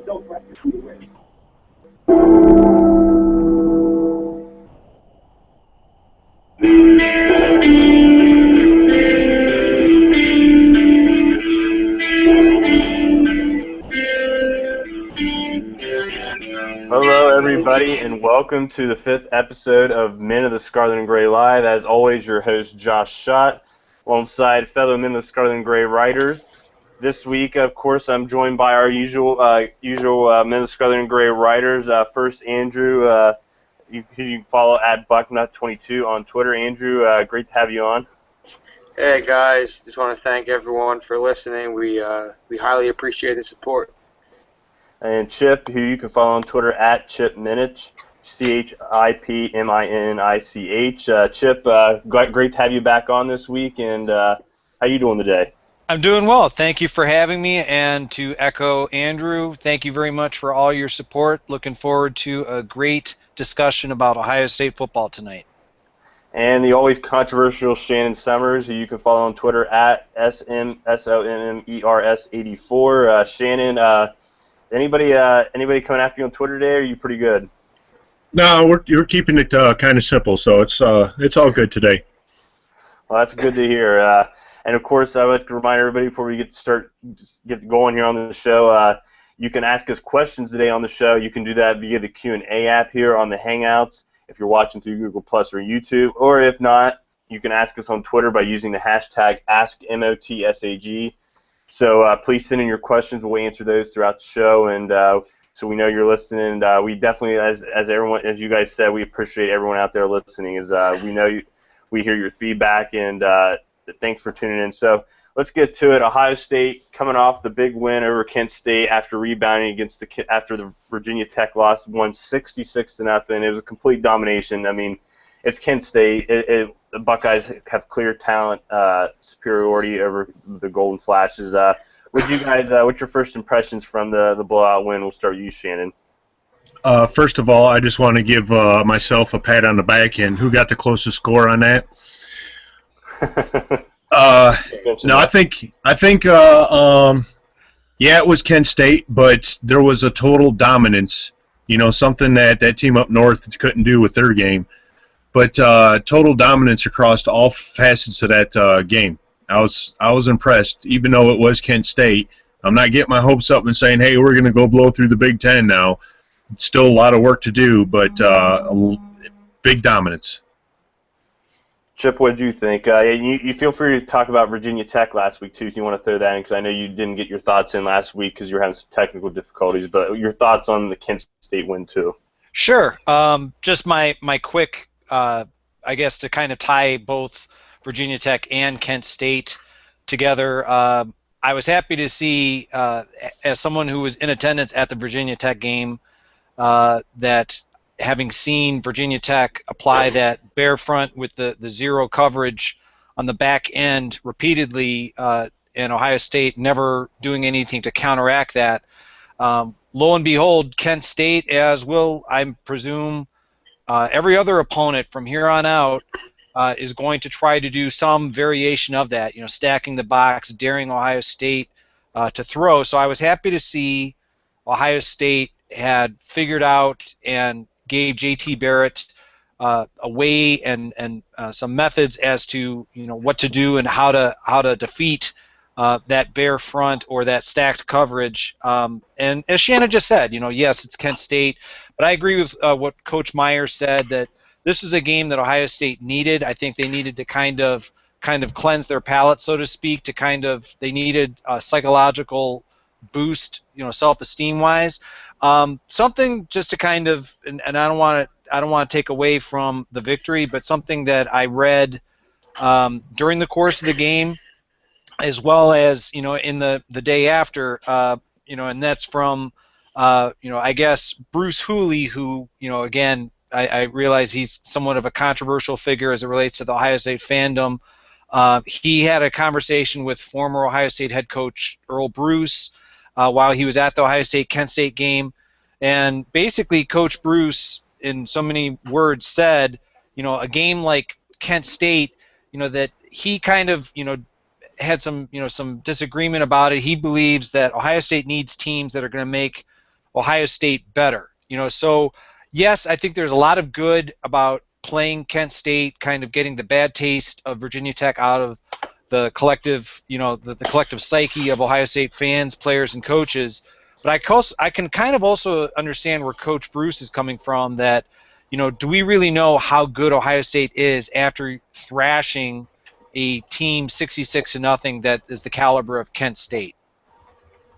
Hello, everybody, and welcome to the 5th episode of Men of the Scarlet and Gray Live. As always, your host, Josh Schott, alongside fellow Men of the Scarlet and Gray writers. This week, of course, I'm joined by our usual Men of the Scarlet and Gray writers. First, Andrew, you can follow at Bucknut22 on Twitter. Andrew, great to have you on. Hey guys, just want to thank everyone for listening. We highly appreciate the support. And Chip, who you can follow on Twitter at ChipMinich, ChipMinich. Chip, great to have you back on this week, and how you doing today? I'm doing well. Thank you for having me, and to echo Andrew, thank you very much for all your support. Looking forward to a great discussion about Ohio State football tonight. And the always controversial Shannon Summers, who you can follow on Twitter at SMSOMMERS84. Shannon, anybody coming after you on Twitter today, or are you pretty good? No, you're keeping it kind of simple, so it's all good today. Well, that's good to hear. And of course, I would like to remind everybody before we get going here on the show, you can ask us questions today on the show. You can do that via the Q&A app here on the Hangouts if you're watching through Google Plus or YouTube, or if not, you can ask us on Twitter by using the hashtag AskMOTSAG. So please send in your questions. We'll answer those throughout the show, and so we know you're listening. And we definitely, as you guys said, we appreciate everyone out there listening. As we know we hear your feedback, and thanks for tuning in. So let's get to it. Ohio State coming off the big win over Kent State after rebounding after the Virginia Tech loss, won 66-0. It was a complete domination. I mean, it's Kent State. The Buckeyes have clear talent superiority over the Golden Flashes. What's your first impressions from the blowout win? We'll start with you, Shannon. First of all, I just want to give myself a pat on the back, and who got the closest score on that? No, I think it was Kent State, but there was a total dominance. Something that team up north couldn't do with their game. But total dominance across all facets of that game. I was impressed, even though it was Kent State. I'm not getting my hopes up and saying, hey, we're going to go blow through the Big Ten now. Still a lot of work to do, but big dominance. Chip, what did you think? You feel free to talk about Virginia Tech last week, too, if you want to throw that in, because I know you didn't get your thoughts in last week because you were having some technical difficulties, but your thoughts on the Kent State win, too. Sure. Just my quick, I guess, to kind of tie both Virginia Tech and Kent State together. I was happy to see, as someone who was in attendance at the Virginia Tech game, that having seen Virginia Tech apply that bear front with the zero coverage on the back end repeatedly, and Ohio State never doing anything to counteract that, lo and behold, Kent State, as will, I presume, every other opponent from here on out, is going to try to do some variation of that, stacking the box, daring Ohio State to throw. So I was happy to see Ohio State had figured out and gave J.T. Barrett a way and some methods as to what to do and how to defeat that bear front or that stacked coverage. And as Shannon just said, yes, it's Kent State, but I agree with what Coach Meyer said, that this is a game that Ohio State needed. I think they needed to kind of cleanse their palate, so to speak. They needed a psychological boost, self-esteem wise. Something just to kind of, and I don't want to take away from the victory, but something that I read during the course of the game, as well as in the day after, and that's from I guess Bruce Hooley, who again I realize he's somewhat of a controversial figure as it relates to the Ohio State fandom. He had a conversation with former Ohio State head coach Earl Bruce while he was at the Ohio State-Kent State game. And basically, Coach Bruce, in so many words, said, a game like Kent State, that he kind of, had some disagreement about it. He believes that Ohio State needs teams that are going to make Ohio State better? So yes, I think there's a lot of good about playing Kent State, kind of getting the bad taste of Virginia Tech out of the collective, the collective psyche of Ohio State fans, players, and coaches. But I can kind of also understand where Coach Bruce is coming from, that, do we really know how good Ohio State is after thrashing a team 66-0 that is the caliber of Kent State?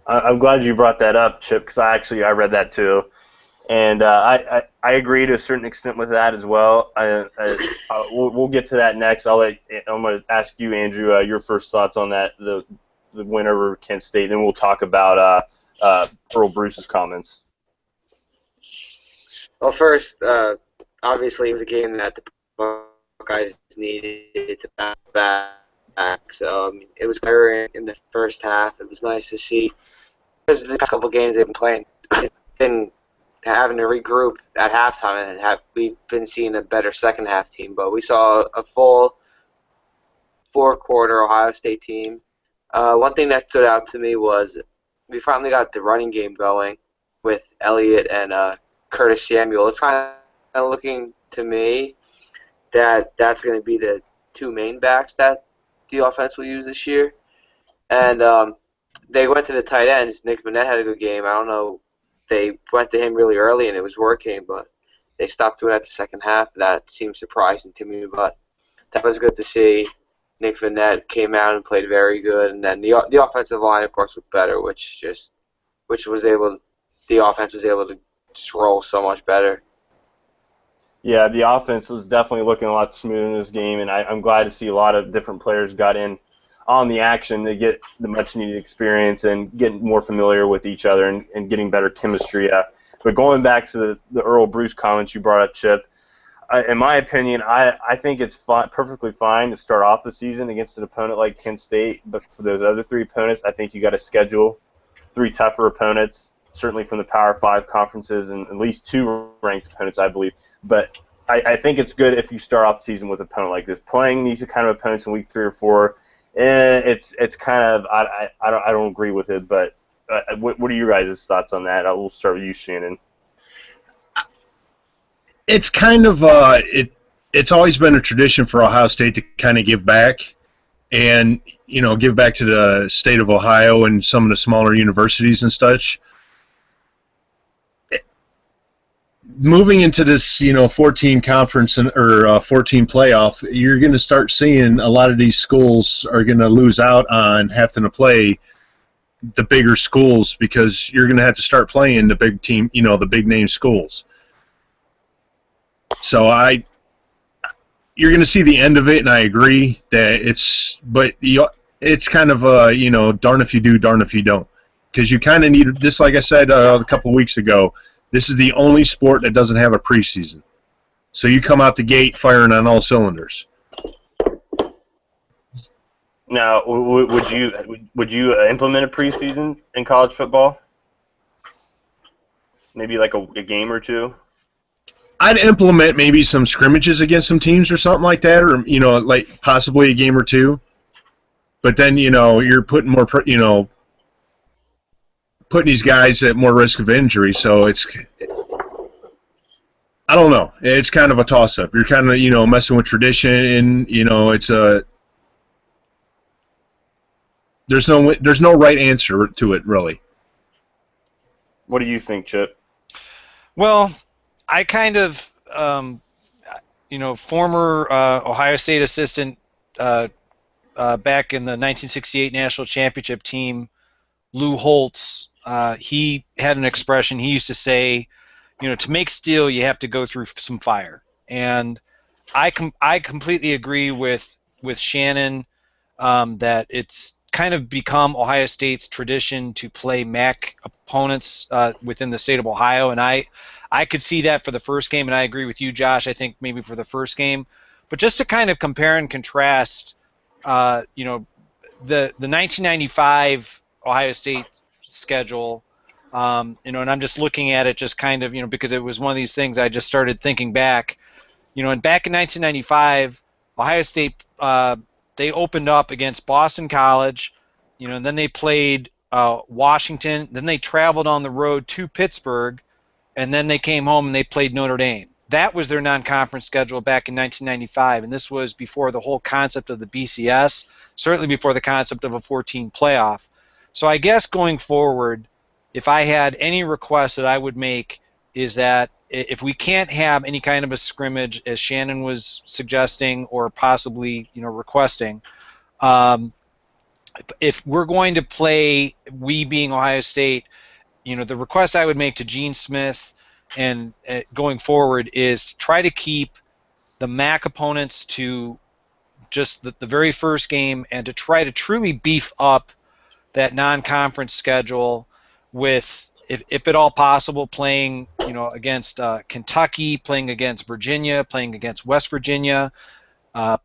I'm glad you brought that up, Chip, because I read that too. And I agree to a certain extent with that as well. We'll get to that next. I'm going to ask you, Andrew, your first thoughts on that, the win over Kent State. Then we'll talk about Earl Bruce's comments. Well, first, obviously it was a game that the Buckeyes needed to bounce back. So it was clear in the first half. It was nice to see, because the past couple of games they've been playing, been having to regroup at halftime, and we've been seeing a better second half team. But we saw a full four-quarter Ohio State team. One thing that stood out to me was we finally got the running game going with Elliott and Curtis Samuel. It's kind of looking to me that that's going to be the two main backs that the offense will use this year. And they went to the tight ends. Nick Vannett had a good game. I don't know. They went to him really early, and it was working, but they stopped doing it at the second half. That seemed surprising to me, but that was good to see. Nick Vannett came out and played very good, and then the offensive line, of course, looked better, the offense was able to just roll so much better. Yeah, the offense was definitely looking a lot smoother in this game, and I'm glad to see a lot of different players got in on the action to get the much-needed experience and get more familiar with each other and getting better chemistry. But going back to the Earl Bruce comments you brought up, Chip, in my opinion, I think it's perfectly fine to start off the season against an opponent like Kent State, but for those other three opponents, I think you got to schedule three tougher opponents, certainly from the Power 5 conferences, and at least two ranked opponents, I believe. But I think it's good if you start off the season with an opponent like this. Playing these kind of opponents in week 3 or 4, it's kind of I don't agree with it. But what are your guys' thoughts on that? We'll start with you, Shannon. It's kind of it's always been a tradition for Ohio State to kind of give back, and give back to the state of Ohio and some of the smaller universities and such. Moving into this 14 conference or 14 playoff, you're going to start seeing a lot of these schools are going to lose out on having to play the bigger schools, because you're going to have to start playing the big team, the big name schools. So you're going to see the end of it, and I agree that it's kind of darn if you do, darn if you don't, because you kind of need, just like I said a couple weeks ago, this is the only sport that doesn't have a preseason. So you come out the gate firing on all cylinders. Now, would you implement a preseason in college football? Maybe like a game or two? I'd implement maybe some scrimmages against some teams or something like that, or like possibly a game or two. But then you're putting more putting these guys at more risk of injury, so I don't know. It's kind of a toss-up. You're kind of messing with tradition, and it's there's no right answer to it, really. What do you think, Chip? Well, I kind of, former Ohio State assistant back in the 1968 National Championship team, Lou Holtz, he had an expression. He used to say, to make steel, you have to go through some fire. And I completely agree with Shannon that it's kind of become Ohio State's tradition to play MAC opponents within the state of Ohio, and I could see that for the first game, and I agree with you, Josh. I think maybe for the first game, but just to kind of compare and contrast, the 1995 Ohio State schedule, and I'm just looking at it just kind of, because it was one of these things I just started thinking back, and back in 1995, Ohio State they opened up against Boston College, and then they played Washington. Then they traveled on the road to Pittsburgh, and then they came home and they played Notre Dame. That was their non-conference schedule back in 1995, and this was before the whole concept of the BCS, certainly before the concept of a 14 playoff. So I guess going forward, if I had any request that I would make is that if we can't have any kind of a scrimmage, as Shannon was suggesting or possibly requesting, if we're going to play, we being Ohio State, the request I would make to Gene Smith and going forward is to try to keep the MAC opponents to just the very first game and to try to truly beef up that non-conference schedule with, if at all possible, playing against Kentucky, playing against Virginia, playing against West Virginia,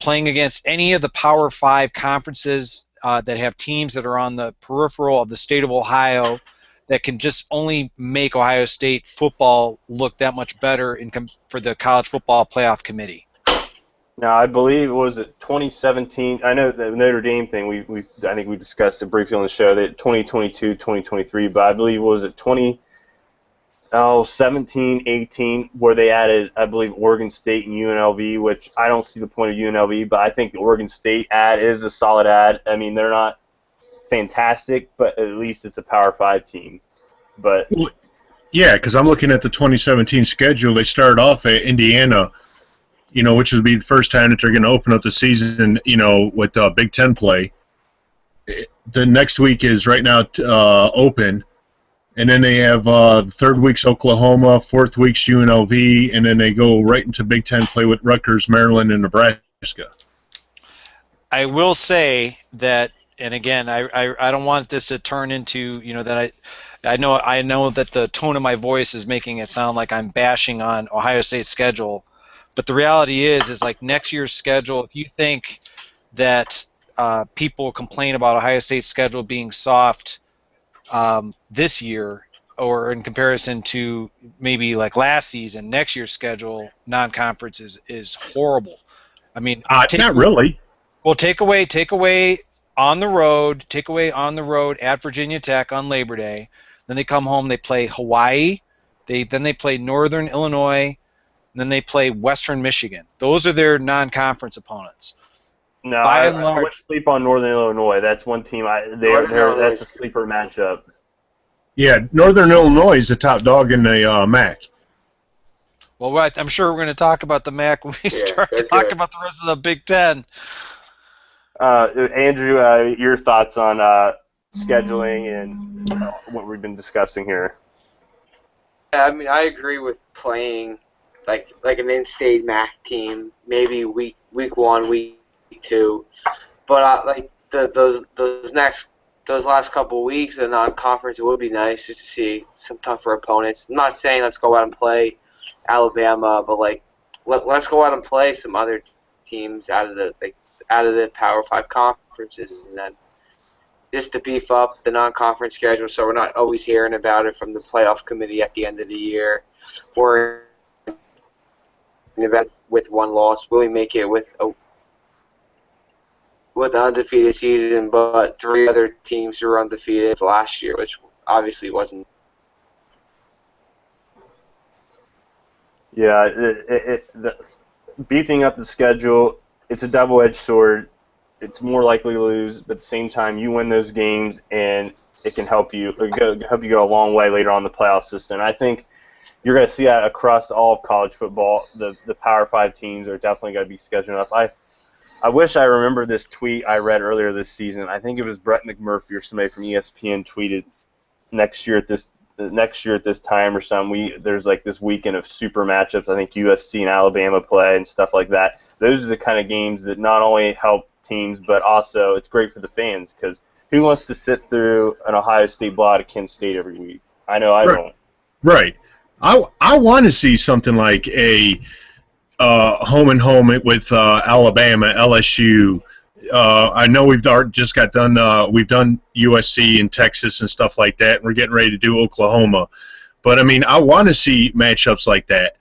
playing against any of the Power 5 conferences that have teams that are on the peripheral of the state of Ohio that can just only make Ohio State football look that much better for the College Football Playoff Committee. Now, I believe, was it 2017? I know the Notre Dame thing, I think we discussed it briefly on the show, that 2022, 2023, but I believe, was it 17, 18, where they added, I believe, Oregon State and UNLV, which I don't see the point of UNLV, but I think the Oregon State ad is a solid ad. I mean, they're not fantastic, but at least it's a Power 5 team. But yeah, because I'm looking at the 2017 schedule. They started off at Indiana, which would be the first time that they're going to open up the season, with Big Ten play. The next week is right now open, and then they have the third week's Oklahoma, fourth week's UNLV, and then they go right into Big Ten play with Rutgers, Maryland, and Nebraska. I will say that, and again, I don't want this to turn into that I know that the tone of my voice is making it sound like I'm bashing on Ohio State's schedule, but the reality is like next year's schedule. If you think that people complain about Ohio State's schedule being soft this year, or in comparison to maybe like last season, next year's schedule non-conference is horrible. I mean, not really. Well, take away on the road at Virginia Tech on Labor Day. Then they come home, they play Hawaii, then they play Northern Illinois, and then they play Western Michigan. Those are their non-conference opponents. No, I would sleep on Northern Illinois. That's one team. That's a sleeper matchup. Yeah, Northern Illinois is the top dog in the MAC. Well, I'm sure we're going to talk about the MAC when we start talking about the rest of the Big Ten. Andrew, your thoughts on scheduling and what we've been discussing here? Yeah, I mean, I agree with playing like an in-state MAC team, maybe week 1, week 2, but those last couple weeks of non-conference, it would be nice just to see some tougher opponents. I'm not saying let's go out and play Alabama, but let's go out and play some other teams out of the Power 5 conferences, and then just to beef up the non-conference schedule so we're not always hearing about it from the playoff committee at the end of the year, or with one loss. Will we make it with an undefeated season, but 3 other teams who were undefeated last year, which obviously wasn't. Yeah, beefing up the schedule, it's a double-edged sword. It's more likely to lose, but at the same time, you win those games, and it can help you go a long way later on in the playoff system. I think you're going to see that across all of college football. The Power 5 teams are definitely going to be scheduling up. I wish I remember this tweet I read earlier this season. I think it was Brett McMurphy or somebody from ESPN tweeted next year at this time or something. There's like this weekend of super matchups. I think USC and Alabama play and stuff like that. Those are the kind of games that not only help teams, but also it's great for the fans, because who wants to sit through an Ohio State blowout at Kent State every week? I know I don't. Right. I want to see something like a home and home with Alabama, LSU. I know we've just got done. We've done USC and Texas and stuff like that, and we're getting ready to do Oklahoma. But I mean, I want to see matchups like that.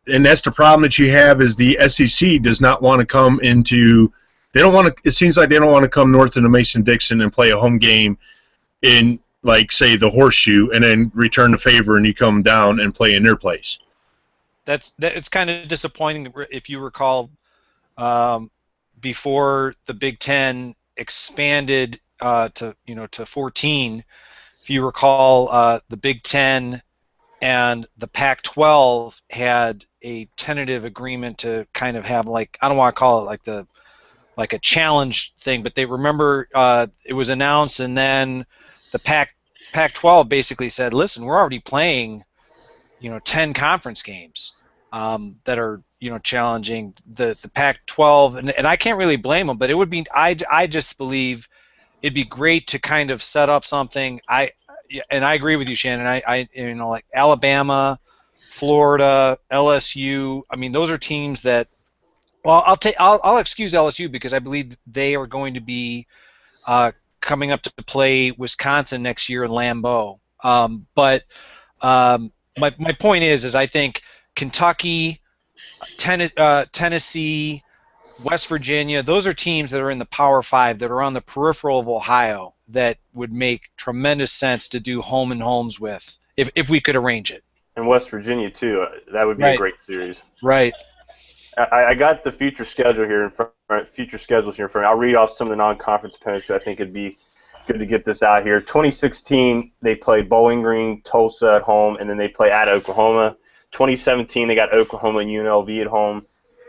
And that's the problem that you have, is the SEC does not want to come into. They don't want to. It seems like they don't want to come north into Mason-Dixon and play a home game in, like, say, the Horseshoe, and then return the favor and you come down and play in their place. It's kind of disappointing if you recall, before the Big Ten expanded to 14. If you recall, the Big Ten and the Pac-12 had a tentative agreement to kind of have, like, I don't want to call it like a challenge thing, but they remember it was announced, and then the Pac-12 basically said, listen, we're already playing 10 conference games that are challenging the Pac-12, and I can't really blame them, but it would be I just believe it'd be great to kind of set up something. And I agree with you, Shannon. I like Alabama, Florida, LSU. I mean, those are teams that. Well, I'll excuse LSU because I believe they are going to be coming up to play Wisconsin next year in Lambeau. But my point is I think Kentucky, Tennessee, West Virginia, those are teams that are in the Power 5 that are on the peripheral of Ohio that would make tremendous sense to do home and homes with if we could arrange it. And West Virginia too. That would be a great series. Right. I got the future schedule here in front. Future schedules here in front. I'll read off some of the non-conference opponents. I think it'd be good to get this out here. 2016, they played Bowling Green, Tulsa at home, and then they play at Oklahoma. 2017, they got Oklahoma and UNLV at home.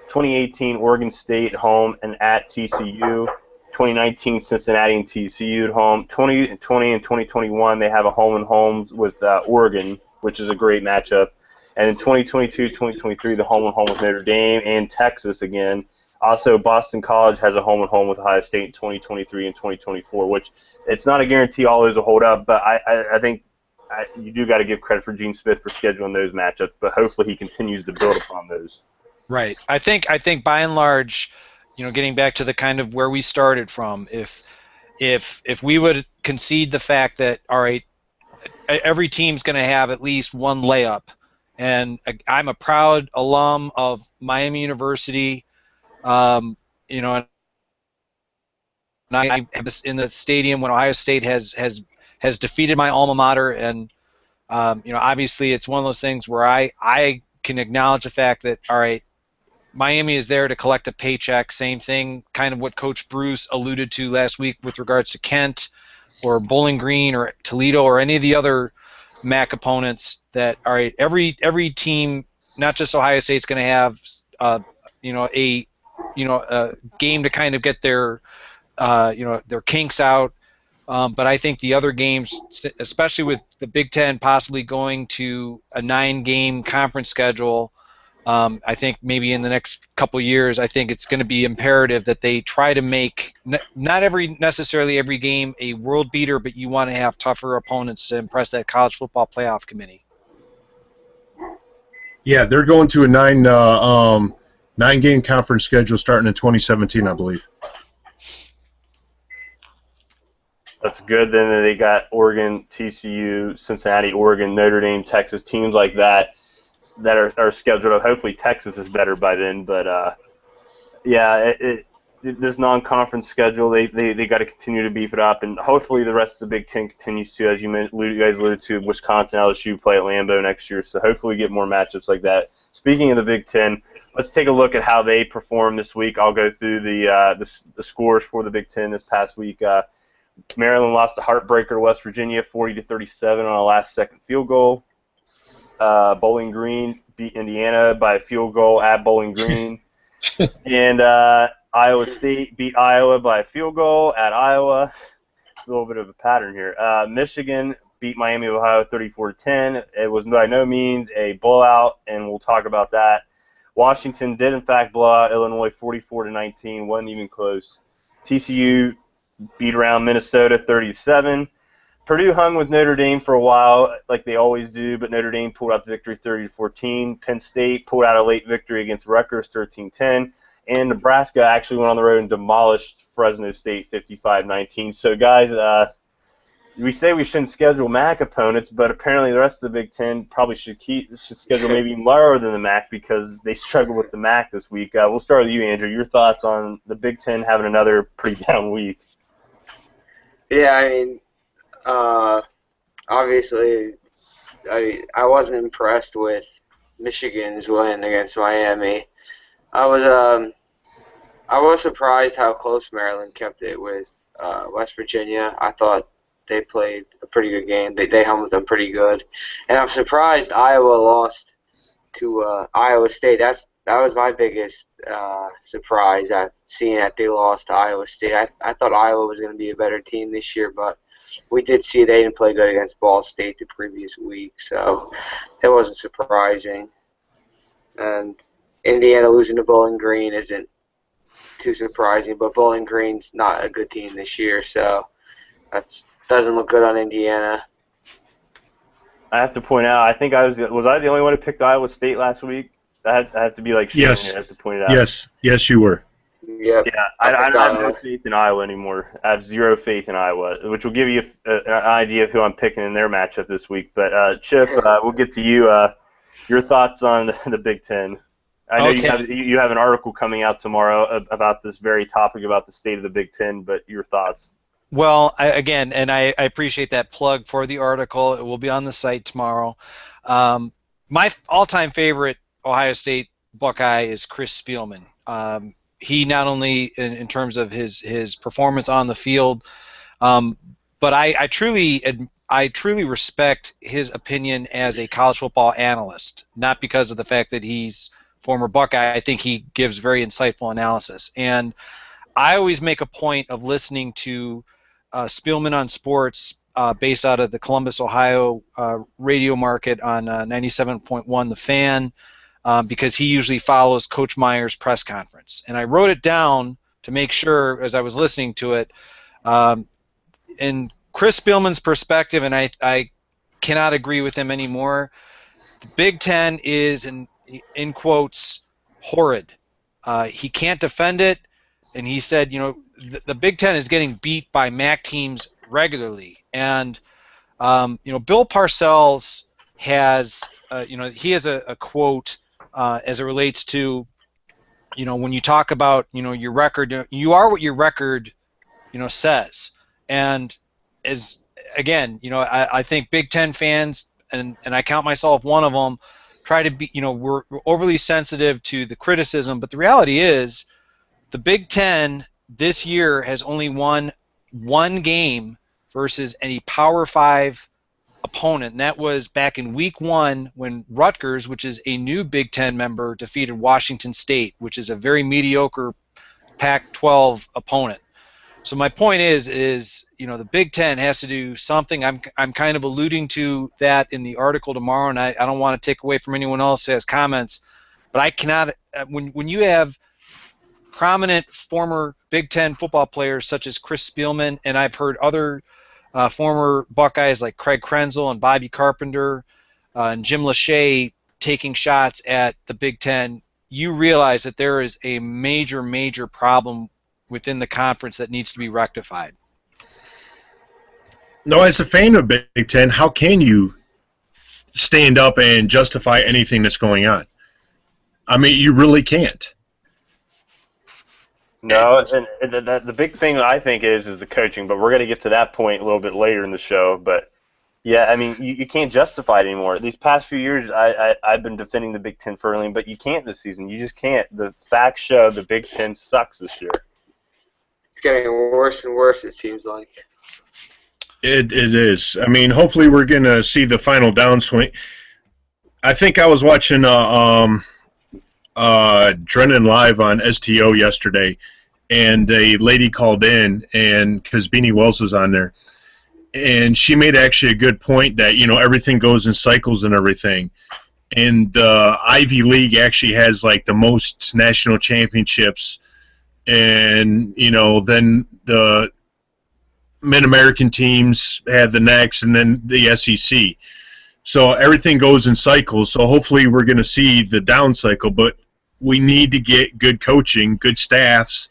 2018, Oregon State at home and at TCU. 2019, Cincinnati and TCU at home. 2020 and 2021, they have a home and homes with Oregon, which is a great matchup. And in 2022, 2023, the home and home with Notre Dame and Texas again. Also, Boston College has a home and home with Ohio State in 2023 and 2024, which it's not a guarantee all those will hold up, but I think you do got to give credit for Gene Smith for scheduling those matchups, but hopefully he continues to build upon those. Right. I think by and large, getting back to the kind of where we started from, if we would concede the fact that, all right, every team's going to have at least one layup, and I'm a proud alum of Miami University, and I have this in the stadium when Ohio State has defeated my alma mater, and obviously it's one of those things where I can acknowledge the fact that, all right, Miami is there to collect a paycheck. Same thing, kind of what Coach Bruce alluded to last week with regards to Kent or Bowling Green or Toledo or any of the other MAC opponents. That, all right, every team, not just Ohio State, is going to have a game to kind of get their kinks out. But I think the other games, especially with the Big Ten possibly going to a 9-game conference schedule, I think maybe in the next couple of years, I think it's going to be imperative that they try to make not necessarily every game a world beater, but you want to have tougher opponents to impress that college football playoff committee. Yeah, they're going to a 9-game conference schedule starting in 2017, I believe. That's good. Then they got Oregon, TCU, Cincinnati, Oregon, Notre Dame, Texas, teams like that are scheduled. Hopefully Texas is better by then. But, this non-conference schedule, they got to continue to beef it up. And hopefully the rest of the Big Ten continues to, as you guys alluded to, Wisconsin, LSU play at Lambeau next year. So hopefully we get more matchups like that. Speaking of the Big Ten, let's take a look at how they performed this week. I'll go through the scores for the Big Ten this past week. Maryland lost a heartbreaker to West Virginia, 40-37 on a last-second field goal. Bowling Green beat Indiana by a field goal at Bowling Green. And Iowa State beat Iowa by a field goal at Iowa. A little bit of a pattern here. Michigan beat Miami of Ohio 34-10. It was by no means a blowout, and we'll talk about that. Washington did, in fact, blow out Illinois 44-19. Wasn't even close. TCU beat around Minnesota 30-7. Purdue hung with Notre Dame for a while, like they always do, but Notre Dame pulled out the victory 30-14. Penn State pulled out a late victory against Rutgers 13-10. And Nebraska actually went on the road and demolished Fresno State 55-19. So, guys, we say we shouldn't schedule MAC opponents, but apparently the rest of the Big Ten probably should schedule maybe even lower than the MAC because they struggled with the MAC this week. We'll start with you, Andrew. Your thoughts on the Big Ten having another pretty down week? Yeah, I mean, Obviously, I wasn't impressed with Michigan's win against Miami. I was surprised how close Maryland kept it with West Virginia. I thought they played a pretty good game. They hung with them pretty good, and I'm surprised Iowa lost to Iowa State. That was my biggest surprise at seeing that they lost to Iowa State. I thought Iowa was going to be a better team this year, but we did see they didn't play good against Ball State the previous week, so it wasn't surprising. And Indiana losing to Bowling Green isn't too surprising, but Bowling Green's not a good team this year, so that doesn't look good on Indiana. I have to point out, I think was I the only one who picked Iowa State last week? I have to be like Shane Yes. here. I have to point it out. Yes, you were. Yep. Yeah, I don't have no faith in Iowa anymore. I have zero faith in Iowa, which will give you an idea of who I'm picking in their matchup this week. But Chip, we'll get to you. Your thoughts on the Big Ten? I know you have an article coming out tomorrow about this very topic, about the state of the Big Ten. But your thoughts? Well, I appreciate that plug for the article. It will be on the site tomorrow. My all-time favorite Ohio State Buckeye is Chris Spielman. He not only in terms of his performance on the field, but I truly respect his opinion as a college football analyst. Not because of the fact that he's former Buckeye. I think he gives very insightful analysis, and I always make a point of listening to Spielman on Sports, based out of the Columbus, Ohio radio market on 97.1 The Fan, because he usually follows Coach Meyer's press conference. And I wrote it down to make sure as I was listening to it. In Chris Spielman's perspective, and I cannot agree with him anymore, the Big Ten is, in quotes, horrid. He can't defend it, and he said, the Big Ten is getting beat by MAC teams regularly. And, Bill Parcells has, he has a quote as it relates to, when you talk about, your record, you are what your record, says. And as, again, I think Big Ten fans, and I count myself one of them, try to be, we're overly sensitive to the criticism, but the reality is the Big Ten this year has only won one game versus any Power 5 opponent, and that was back in Week 1 when Rutgers, which is a new Big Ten member, defeated Washington State, which is a very mediocre Pac-12 opponent. So my point is the Big Ten has to do something. I'm kind of alluding to that in the article tomorrow, and I don't want to take away from anyone else who has comments, but I cannot when you have prominent former Big Ten football players such as Chris Spielman, and I've heard other former Buckeyes like Craig Krenzel and Bobby Carpenter and Jim Lachey taking shots at the Big Ten, you realize that there is a major, major problem within the conference that needs to be rectified. No, as a fan of Big Ten, how can you stand up and justify anything that's going on? I mean, you really can't. No, and the big thing I think is the coaching, but we're going to get to that point a little bit later in the show. But, yeah, I mean, you can't justify it anymore. These past few years, I've been defending the Big Ten firmly, but you can't this season. You just can't. The facts show the Big Ten sucks this year. It's getting worse and worse, it seems like. It is. I mean, hopefully we're going to see the final downswing. I think I was watching Drennan Live on STO yesterday, and a lady called in, and because Beanie Wells was on there, and she made actually a good point that, everything goes in cycles and everything. And Ivy League actually has, like, the most national championships, and, then the Mid-American teams have the next, and then the SEC. So everything goes in cycles, so hopefully we're going to see the down cycle, but we need to get good coaching, good staffs,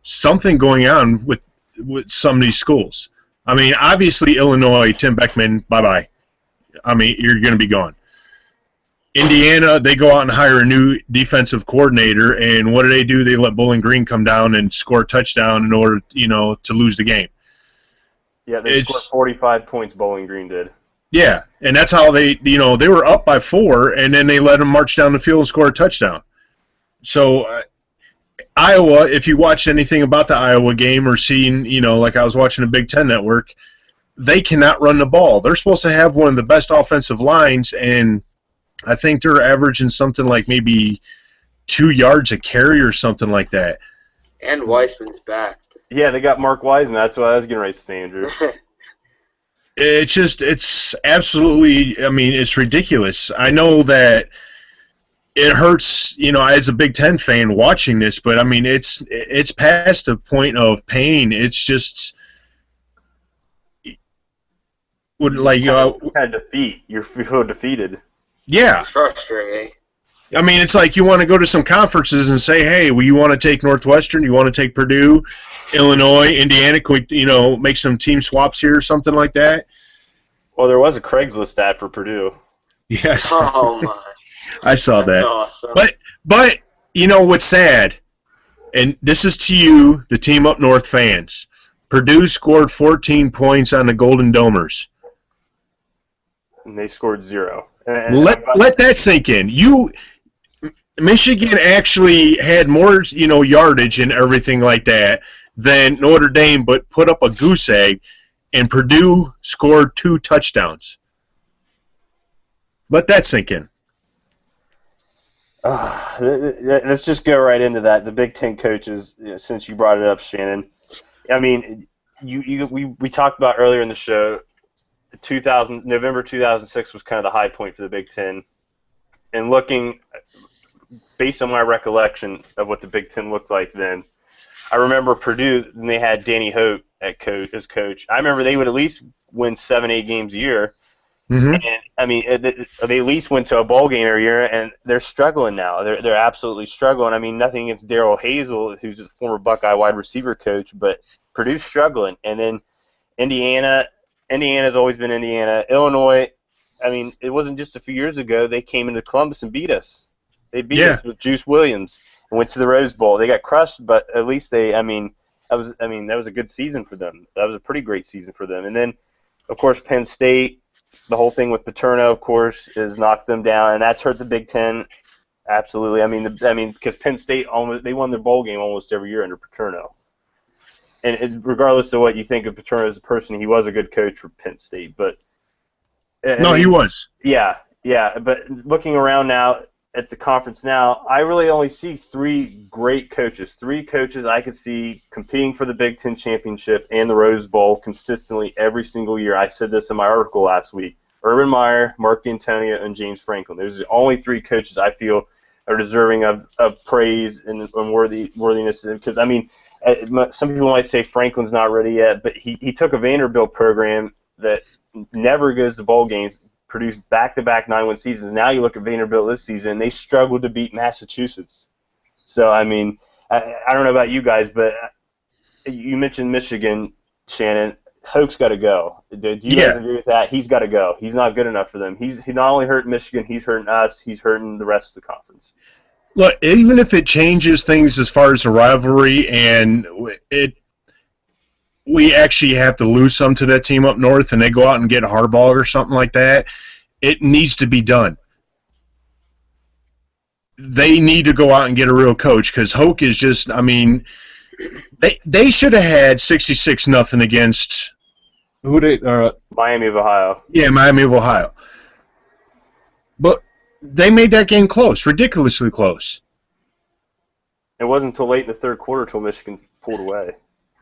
something going on with some of these schools. I mean, obviously Illinois, Tim Beckman, bye-bye. I mean, you're going to be gone. Indiana, they go out and hire a new defensive coordinator, and what do? They let Bowling Green come down and score a touchdown in order, to lose the game. Yeah, they scored 45 points. Bowling Green did. Yeah, and that's how they were up by 4, and then they let them march down the field and score a touchdown. So Iowa, if you watched anything about the Iowa game or seen, like I was watching the Big Ten Network, they cannot run the ball. They're supposed to have one of the best offensive lines, and I think they're averaging something like maybe 2 yards a carry or something like that. And Weisman's back. Yeah, they got Mark Wiseman. That's what I was getting ready to say, Andrew. It's absolutely, it's ridiculous. I know that it hurts, as a Big Ten fan watching this, but, it's past the point of pain. It's just, kind of defeat. You feel defeated. Yeah. It's frustrating. It's like you want to go to some conferences and say, hey, well, you want to take Northwestern, you want to take Purdue, Illinois, Indiana, can we, make some team swaps here or something like that? Well, there was a Craigslist ad for Purdue. Yes. Oh, my. I saw That's that. awesome. But what's sad, and this is to you, the Team Up North fans, Purdue scored 14 points on the Golden Domers. And they scored 0. Let that sink in. Michigan actually had more, yardage and everything like that than Notre Dame, but put up a goose egg, and Purdue scored 2 touchdowns. Let that sink in. Let's just go right into that. The Big Ten coaches, since you brought it up, Shannon. We talked about earlier in the show, November 2006 was kind of the high point for the Big Ten. And looking, based on my recollection of what the Big Ten looked like then, I remember Purdue, when they had Danny Hope as coach. I remember they would at least win 7-8 games a year. Mm-hmm. And they at least went to a bowl game every year, and they're struggling now. They're absolutely struggling. Nothing against Darrell Hazel, who's a former Buckeye wide receiver coach, but Purdue's struggling. And then Indiana's always been Indiana. Illinois, it wasn't just a few years ago. They came into Columbus and beat us. They beat us with Juice Williams and went to the Rose Bowl. They got crushed, but at least that was a good season for them. That was a pretty great season for them. And then, of course, Penn State. The whole thing with Paterno, of course, has knocked them down, and that's hurt the Big Ten. Absolutely. Because Penn State they won their bowl game almost every year under Paterno. And regardless of what you think of Paterno as a person, he was a good coach for Penn State. But he was. Yeah. But looking around now at the conference now, I really only see 3 great coaches. 3 coaches I could see competing for the Big Ten championship and the Rose Bowl consistently every single year. I said this in my article last week. Urban Meyer, Mark D'Antonio, and James Franklin. Those are the only 3 coaches I feel are deserving of praise and worthiness. Because, some people might say Franklin's not ready yet, but he took a Vanderbilt program that never goes to bowl games, produced back-to-back 9-win seasons. Now you look at Vanderbilt this season, they struggled to beat Massachusetts. So, I don't know about you guys, but you mentioned Michigan, Shannon. Hope's got to go. Do you guys agree with that? He's got to go. He's not good enough for them. He not only hurt Michigan, he's hurting us. He's hurting the rest of the conference. Look, even if it changes things as far as the rivalry and we actually have to lose some to that team up north and they go out and get Harbaugh or something like that, it needs to be done. They need to go out and get a real coach because Hoke is just, they should have had 66-0 against Miami of Ohio. Yeah, Miami of Ohio. But they made that game close, ridiculously close. It wasn't until late in the third quarter until Michigan pulled away.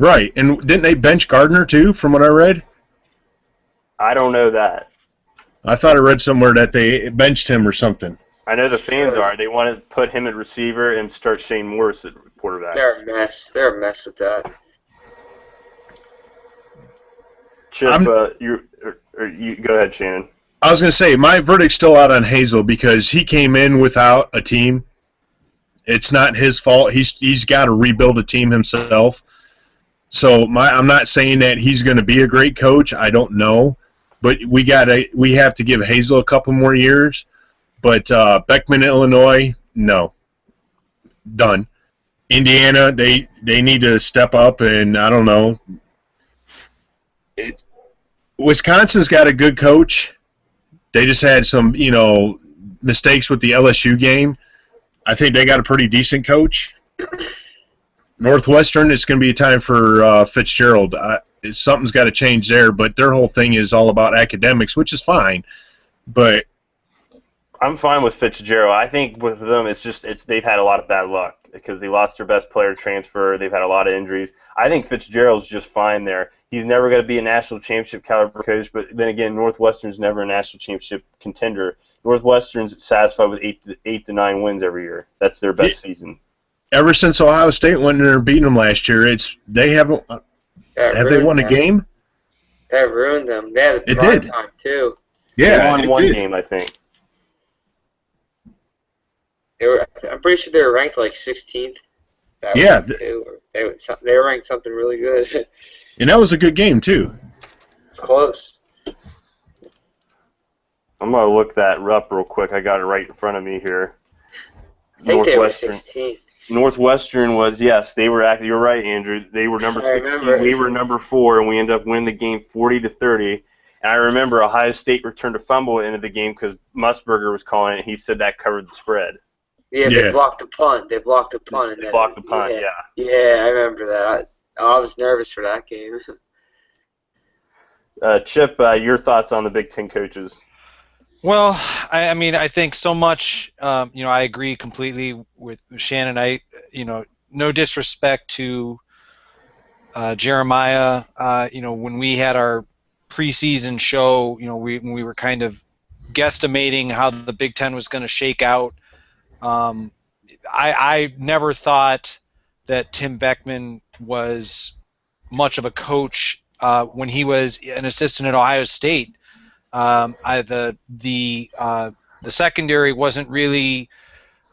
Right, and didn't they bench Gardner too, from what I read? I don't know that. I thought I read somewhere that they benched him or something. I know the fans are. They want to put him at receiver and start Shane Morris at quarterback. They're a mess. They're a mess with that. Chip, you go ahead, Shannon. I was going to say, my verdict's still out on Hazel because he came in without a team. It's not his fault. He's got to rebuild a team himself. So I'm not saying that he's going to be a great coach. I don't know, but we have to give Hazel a couple more years. But Beckman, Illinois, no, done. Indiana, they need to step up, and I don't know. Wisconsin's got a good coach. They just had some, mistakes with the LSU game. I think they got a pretty decent coach. Northwestern, it's going to be a time for Fitzgerald. Something's got to change there, but their whole thing is all about academics, which is fine. But I'm fine with Fitzgerald. I think with them, they've had a lot of bad luck because they lost their best player transfer. They've had a lot of injuries. I think Fitzgerald's just fine there. He's never going to be a national championship caliber coach, but then again, Northwestern's never a national championship contender. Northwestern's satisfied with 8 to 9 wins every year. That's their best season. Ever since Ohio State went in there and beating them last year, they haven't. Have they won a game? That ruined them. They had a It prime did. time too. Yeah, they won it one did. game, I think. I'm pretty sure they were ranked like 16th. Yeah. They were ranked something really good. And that was a good game too. It's close. I'm going to look that up real quick. I got it right in front of me here. I think they were 16th. Northwestern was, yes, they were active. You're right, Andrew. They were number 16. We were number 4, and we ended up winning the game 40-30. And I remember Ohio State returned a fumble into the game because Musburger was calling it, and he said that covered the spread. Yeah, they blocked the punt. They blocked the punt. They blocked the punt, yeah. Yeah, I remember that. I was nervous for that game. Chip, your thoughts on the Big Ten coaches? Well, I mean, I think so much. I agree completely with Shannon. No disrespect to Jeremiah. When we had our preseason show, when we were kind of guesstimating how the Big Ten was going to shake out. I never thought that Tim Beckman was much of a coach when he was an assistant at Ohio State. The secondary wasn't really.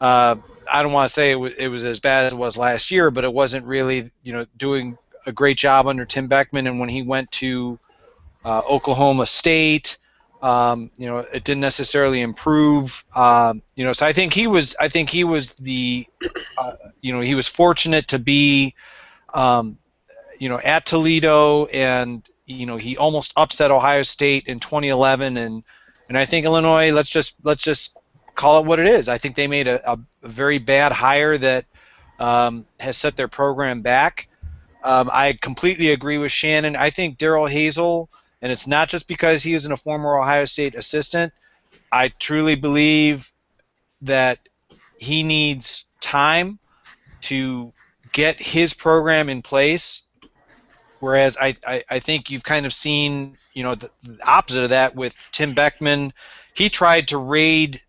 I don't want to say it was as bad as it was last year, but it wasn't really doing a great job under Tim Beckman. And when he went to Oklahoma State, it didn't necessarily improve. So I think he was the, he was fortunate to be, at Toledo, and he almost upset Ohio State in 2011, and I think Illinois. Let's just call it what it is. I think they made a very bad hire that has set their program back. I completely agree with Shannon. I think Darrell Hazel. And it's not just because he was a former Ohio State assistant. I truly believe that he needs time to get his program in place, whereas I think you've kind of seen the opposite of that with Tim Beckman. He tried to raid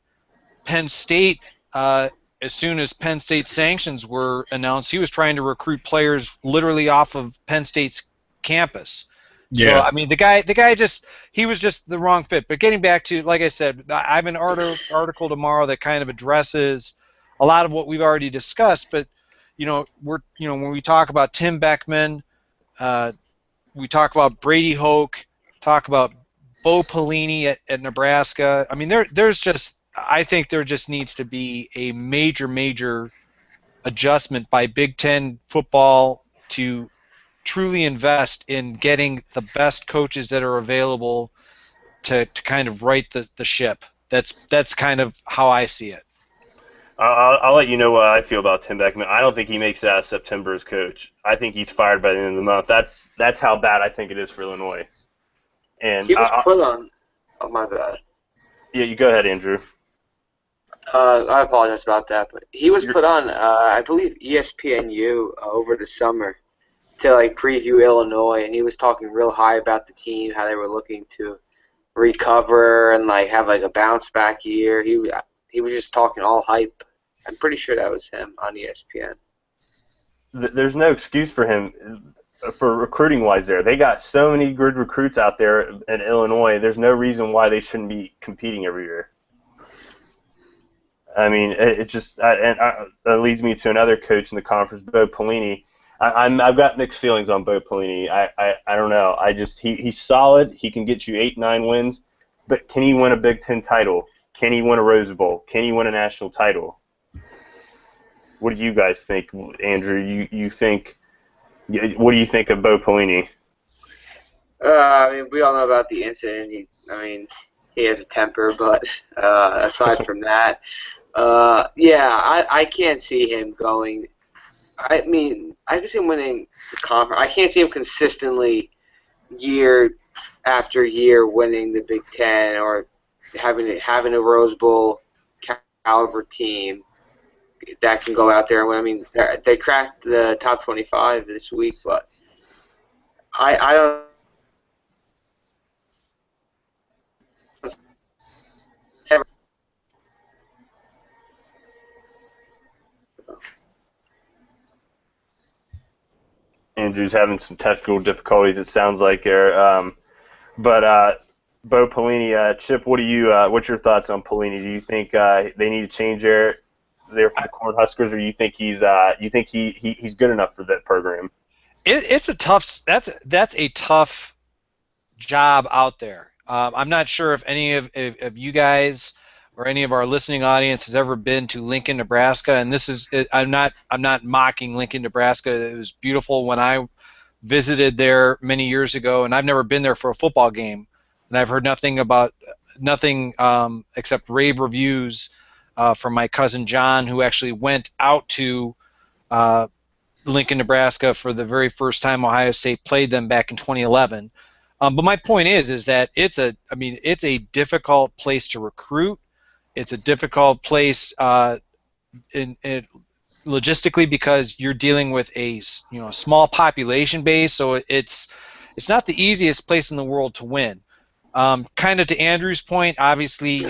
Penn State as soon as Penn State sanctions were announced. He was trying to recruit players literally off of Penn State's campus. Yeah. So, I mean, the guy he was just the wrong fit. But getting back to, like I said, I have an article tomorrow that kind of addresses a lot of what we've already discussed. But, when we talk about Tim Beckman, we talk about Brady Hoke, talk about Bo Pelini at Nebraska. I mean, I think there just needs to be a major adjustment by Big Ten football to truly invest in getting the best coaches that are available to kind of right the ship. That's kind of how I see it. I'll let you know what I feel about Tim Beckman. I don't think he makes it out of September as coach. I think he's fired by the end of the month. That's how bad I think it is for Illinois. And he was put on. Oh, my bad. Yeah, you go ahead, Andrew. I apologize about that, but he was put on, I believe, ESPNU over the summer to preview Illinois, and he was talking real high about the team, how they were looking to recover and have a bounce back year. He was just talking all hype. I'm pretty sure that was him on ESPN. There's no excuse for him for recruiting wise there. They got so many good recruits out there in Illinois. There's no reason why they shouldn't be competing every year. I mean, that leads me to another coach in the conference, Bo Pelini. I've got mixed feelings on Bo Pelini. I don't know. He's solid. He can get you 8-9 wins, but can he win a Big Ten title? Can he win a Rose Bowl? Can he win a national title? What do you guys think, Andrew? You think? What do you think of Bo Pelini? I mean, we all know about the incident. He has a temper, but aside from that, yeah, I can't see him going. I mean, I can see him winning the conference. I can't see him consistently year after year winning the Big Ten or having a Rose Bowl caliber team that can go out there and win. I mean, they cracked the top 25 this week, but I don't. Andrew's having some technical difficulties. It sounds like there. But Bo Pelini, Chip, what's your thoughts on Pelini? Do you think they need to change there for the Cornhuskers, or you think he's good enough for that program? It's a tough. That's a tough job out there. I'm not sure if any of you guys or any of our listening audience has ever been to Lincoln, Nebraska, and this is I'm not mocking Lincoln, Nebraska. It was beautiful when I visited there many years ago, and I've never been there for a football game, and I've heard nothing except rave reviews from my cousin John, who actually went out to Lincoln, Nebraska for the very first time Ohio State played them back in 2011. But my point is that it's a difficult place to recruit. It's a difficult place logistically because you're dealing with a small population base, so it's not the easiest place in the world to win. Kind of to Andrew's point, obviously,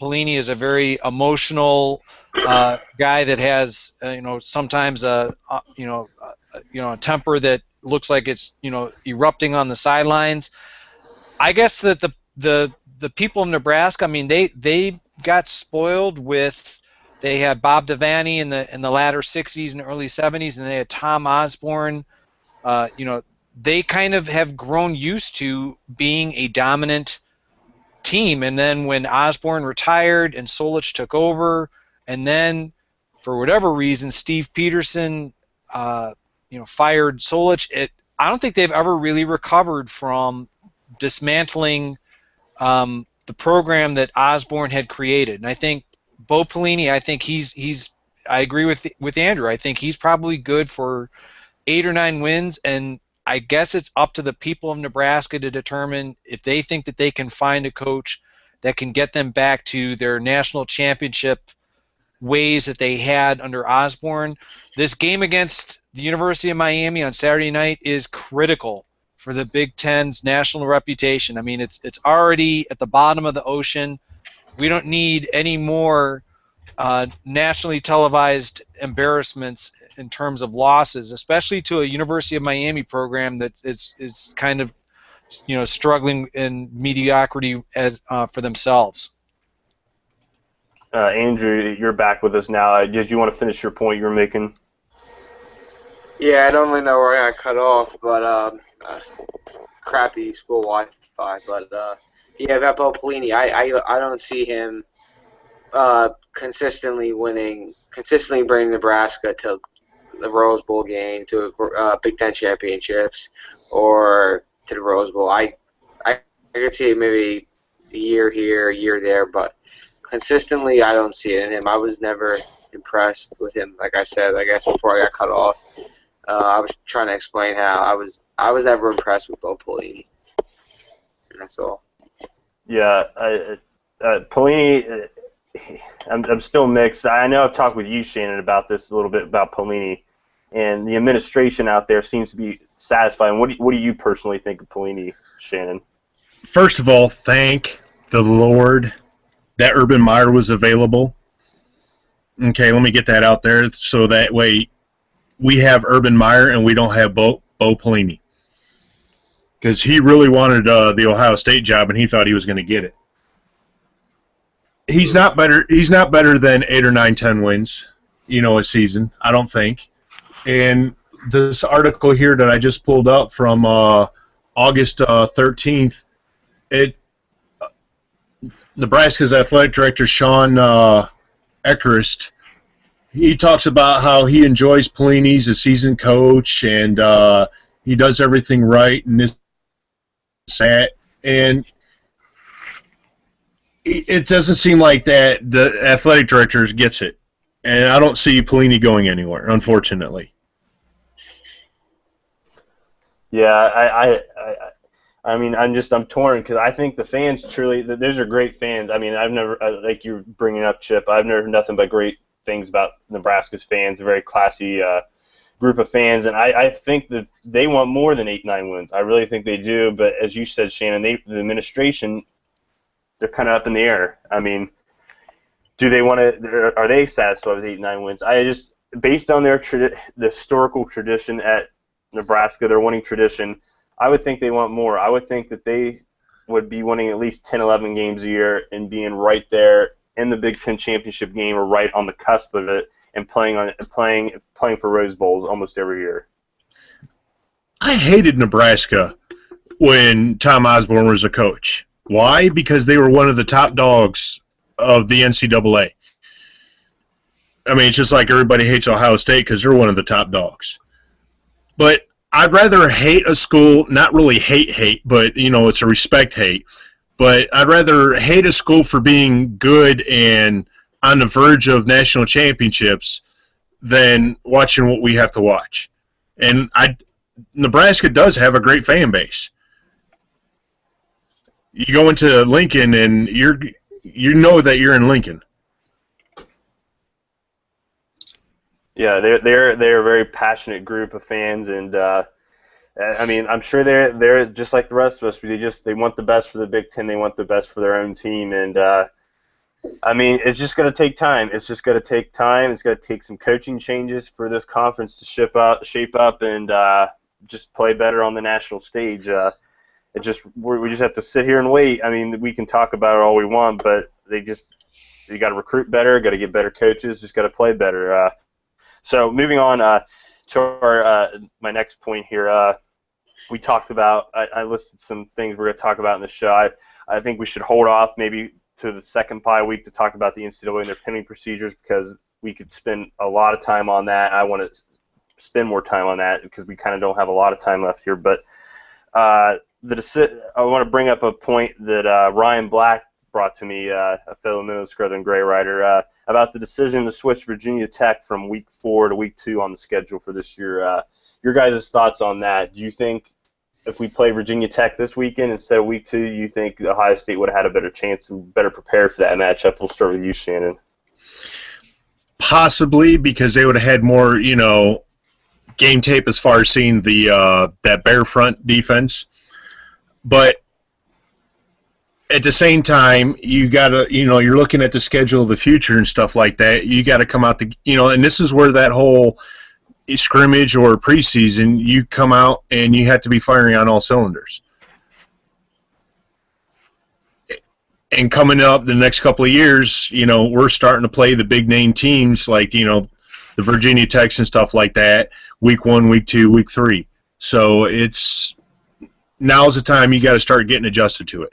Pelini is a very emotional guy that has sometimes a temper that looks like it's erupting on the sidelines. I guess that the people of Nebraska, I mean, they got spoiled with. They had Bob Devaney in the latter 60s and early 70s, and they had Tom Osborne. They kind of have grown used to being a dominant team, and then when Osborne retired and Solich took over, and then for whatever reason Steve Peterson fired Solich, I don't think they've ever really recovered from dismantling the program that Osborne had created. And I think Bo Pelini, I think I agree with Andrew. I think he's probably good for 8 or 9 wins, and I guess it's up to the people of Nebraska to determine if they think that they can find a coach that can get them back to their national championship ways that they had under Osborne. This game against the University of Miami on Saturday night is critical for the Big Ten's national reputation. I mean, it's already at the bottom of the ocean. We don't need any more nationally televised embarrassments in terms of losses, especially to a University of Miami program that is kind of struggling in mediocrity for themselves. Andrew, you're back with us now. Did you want to finish your point you were making? Yeah, I don't really know where I got cut off, but crappy school Wi-Fi. But yeah, about Bo Pelini, I don't see him consistently bringing Nebraska to the Rose Bowl game, to Big Ten championships, or to the Rose Bowl. I could see maybe a year here, a year there, but consistently, I don't see it in him. I was never impressed with him. Like I said, I guess before I got cut off, I was trying to explain how I was never impressed with Bo Pelini. And that's all. Yeah, Pelini, I'm still mixed. I know I've talked with you, Shannon, about this a little bit about Pelini, and the administration out there seems to be satisfied. What do you personally think of Pelini, Shannon? First of all, thank the Lord that Urban Meyer was available. Okay, let me get that out there so that way we have Urban Meyer and we don't have Bo Pelini. Because he really wanted the Ohio State job and he thought he was going to get it. He's not better than 8 or 9, 10 wins, a season, I don't think. And this article here that I just pulled up from August 13th, Nebraska's athletic director, Sean Eckerst, he talks about how he enjoys Pelini. He's a seasoned coach, and he does everything right. And at, and it doesn't seem like that the athletic director gets it. And I don't see Pelini going anywhere, unfortunately. Yeah, I mean, I'm torn because I think the fans truly, those are great fans. I mean, I've never, like you're bringing up, Chip, I've never heard nothing but great things about Nebraska's fans, a very classy group of fans, and I think that they want more than 8-9 wins. I really think they do, but as you said, Shannon, the administration, they're kind of up in the air. I mean, do they want to? Are they satisfied with 8-9 wins? Based on their the historical tradition at Nebraska, their winning tradition, I would think they want more. I would think that they would be winning at least 10, 11 games a year and being right there in the Big Ten championship game or right on the cusp of it and playing for Rose Bowls almost every year. I hated Nebraska when Tom Osborne was a coach. Why? Because they were one of the top dogs of the NCAA. I mean, it's just like everybody hates Ohio State because they're one of the top dogs. But I'd rather hate a school, not really hate, but, it's a respect hate. But I'd rather hate a school for being good and on the verge of national championships than watching what we have to watch. And Nebraska does have a great fan base. You go into Lincoln and you know that you're in Lincoln. Yeah, they're a very passionate group of fans, and I mean, I'm sure they're just like the rest of us. They want the best for the Big Ten. They want the best for their own team, and I mean, it's just going to take time. It's just going to take time. It's going to take some coaching changes for this conference to shape up, and just play better on the national stage. We just have to sit here and wait. I mean, we can talk about it all we want, but you got to recruit better, got to get better coaches, just got to play better. So moving on to my next point here, we talked about. I listed some things we're going to talk about in the show. I think we should hold off maybe to the second bye week to talk about the NCAA and their pinning procedures because we could spend a lot of time on that. I want to spend more time on that because we kind of don't have a lot of time left here. But I want to bring up a point that Ryan Black brought to me, a fellow Minnesota Scarlet Gray writer, about the decision to switch Virginia Tech from Week 4 to Week 2 on the schedule for this year. Your guys' thoughts on that? Do you think if we play Virginia Tech this weekend instead of Week 2, you think Ohio State would have had a better chance and better prepared for that matchup? We'll start with you, Shannon. Possibly, because they would have had more, game tape as far as seeing the that bear front defense. But at the same time, you gotta, you're looking at the schedule of the future and stuff like that. You got to come out and this is where that whole scrimmage or preseason, you come out and you have to be firing on all cylinders. And coming up the next couple of years, we're starting to play the big name teams like, the Virginia Techs and stuff like that, Week 1, Week 2, Week 3. So now's the time you got to start getting adjusted to it.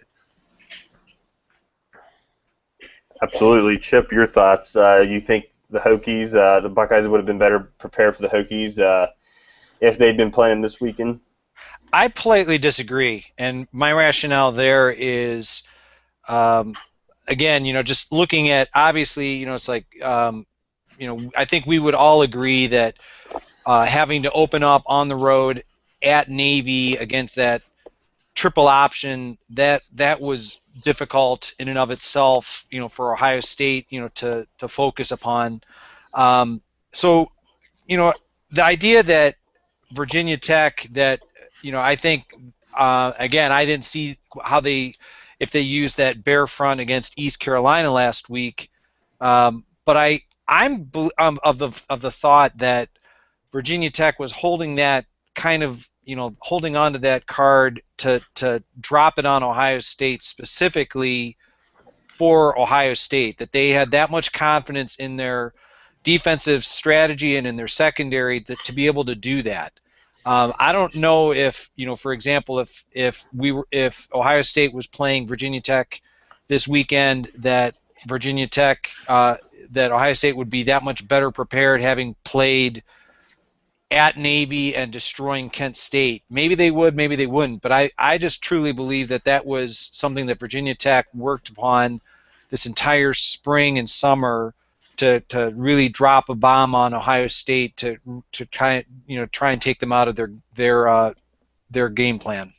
Absolutely. Chip, your thoughts. You think the Hokies, the Buckeyes would have been better prepared for the Hokies if they'd been playing this weekend? I politely disagree, and my rationale there is, again, just looking at, obviously, it's like, I think we would all agree that having to open up on the road at Navy against that triple option, that was difficult in and of itself, for Ohio State, to focus upon. So, the idea that Virginia Tech, that, I think, again, I didn't see if they used that bear front against East Carolina last week, but I'm of the thought that Virginia Tech was holding that kind of, holding on to that card to drop it on Ohio State specifically for Ohio State, that they had that much confidence in their defensive strategy and in their secondary to be able to do that. I don't know if, for example, if Ohio State was playing Virginia Tech this weekend, that Ohio State would be that much better prepared, having played at Navy and destroying Kent State. Maybe they would, maybe they wouldn't, but I just truly believe that that was something that Virginia Tech worked upon this entire spring and summer to really drop a bomb on Ohio State to try and take them out of their game plan.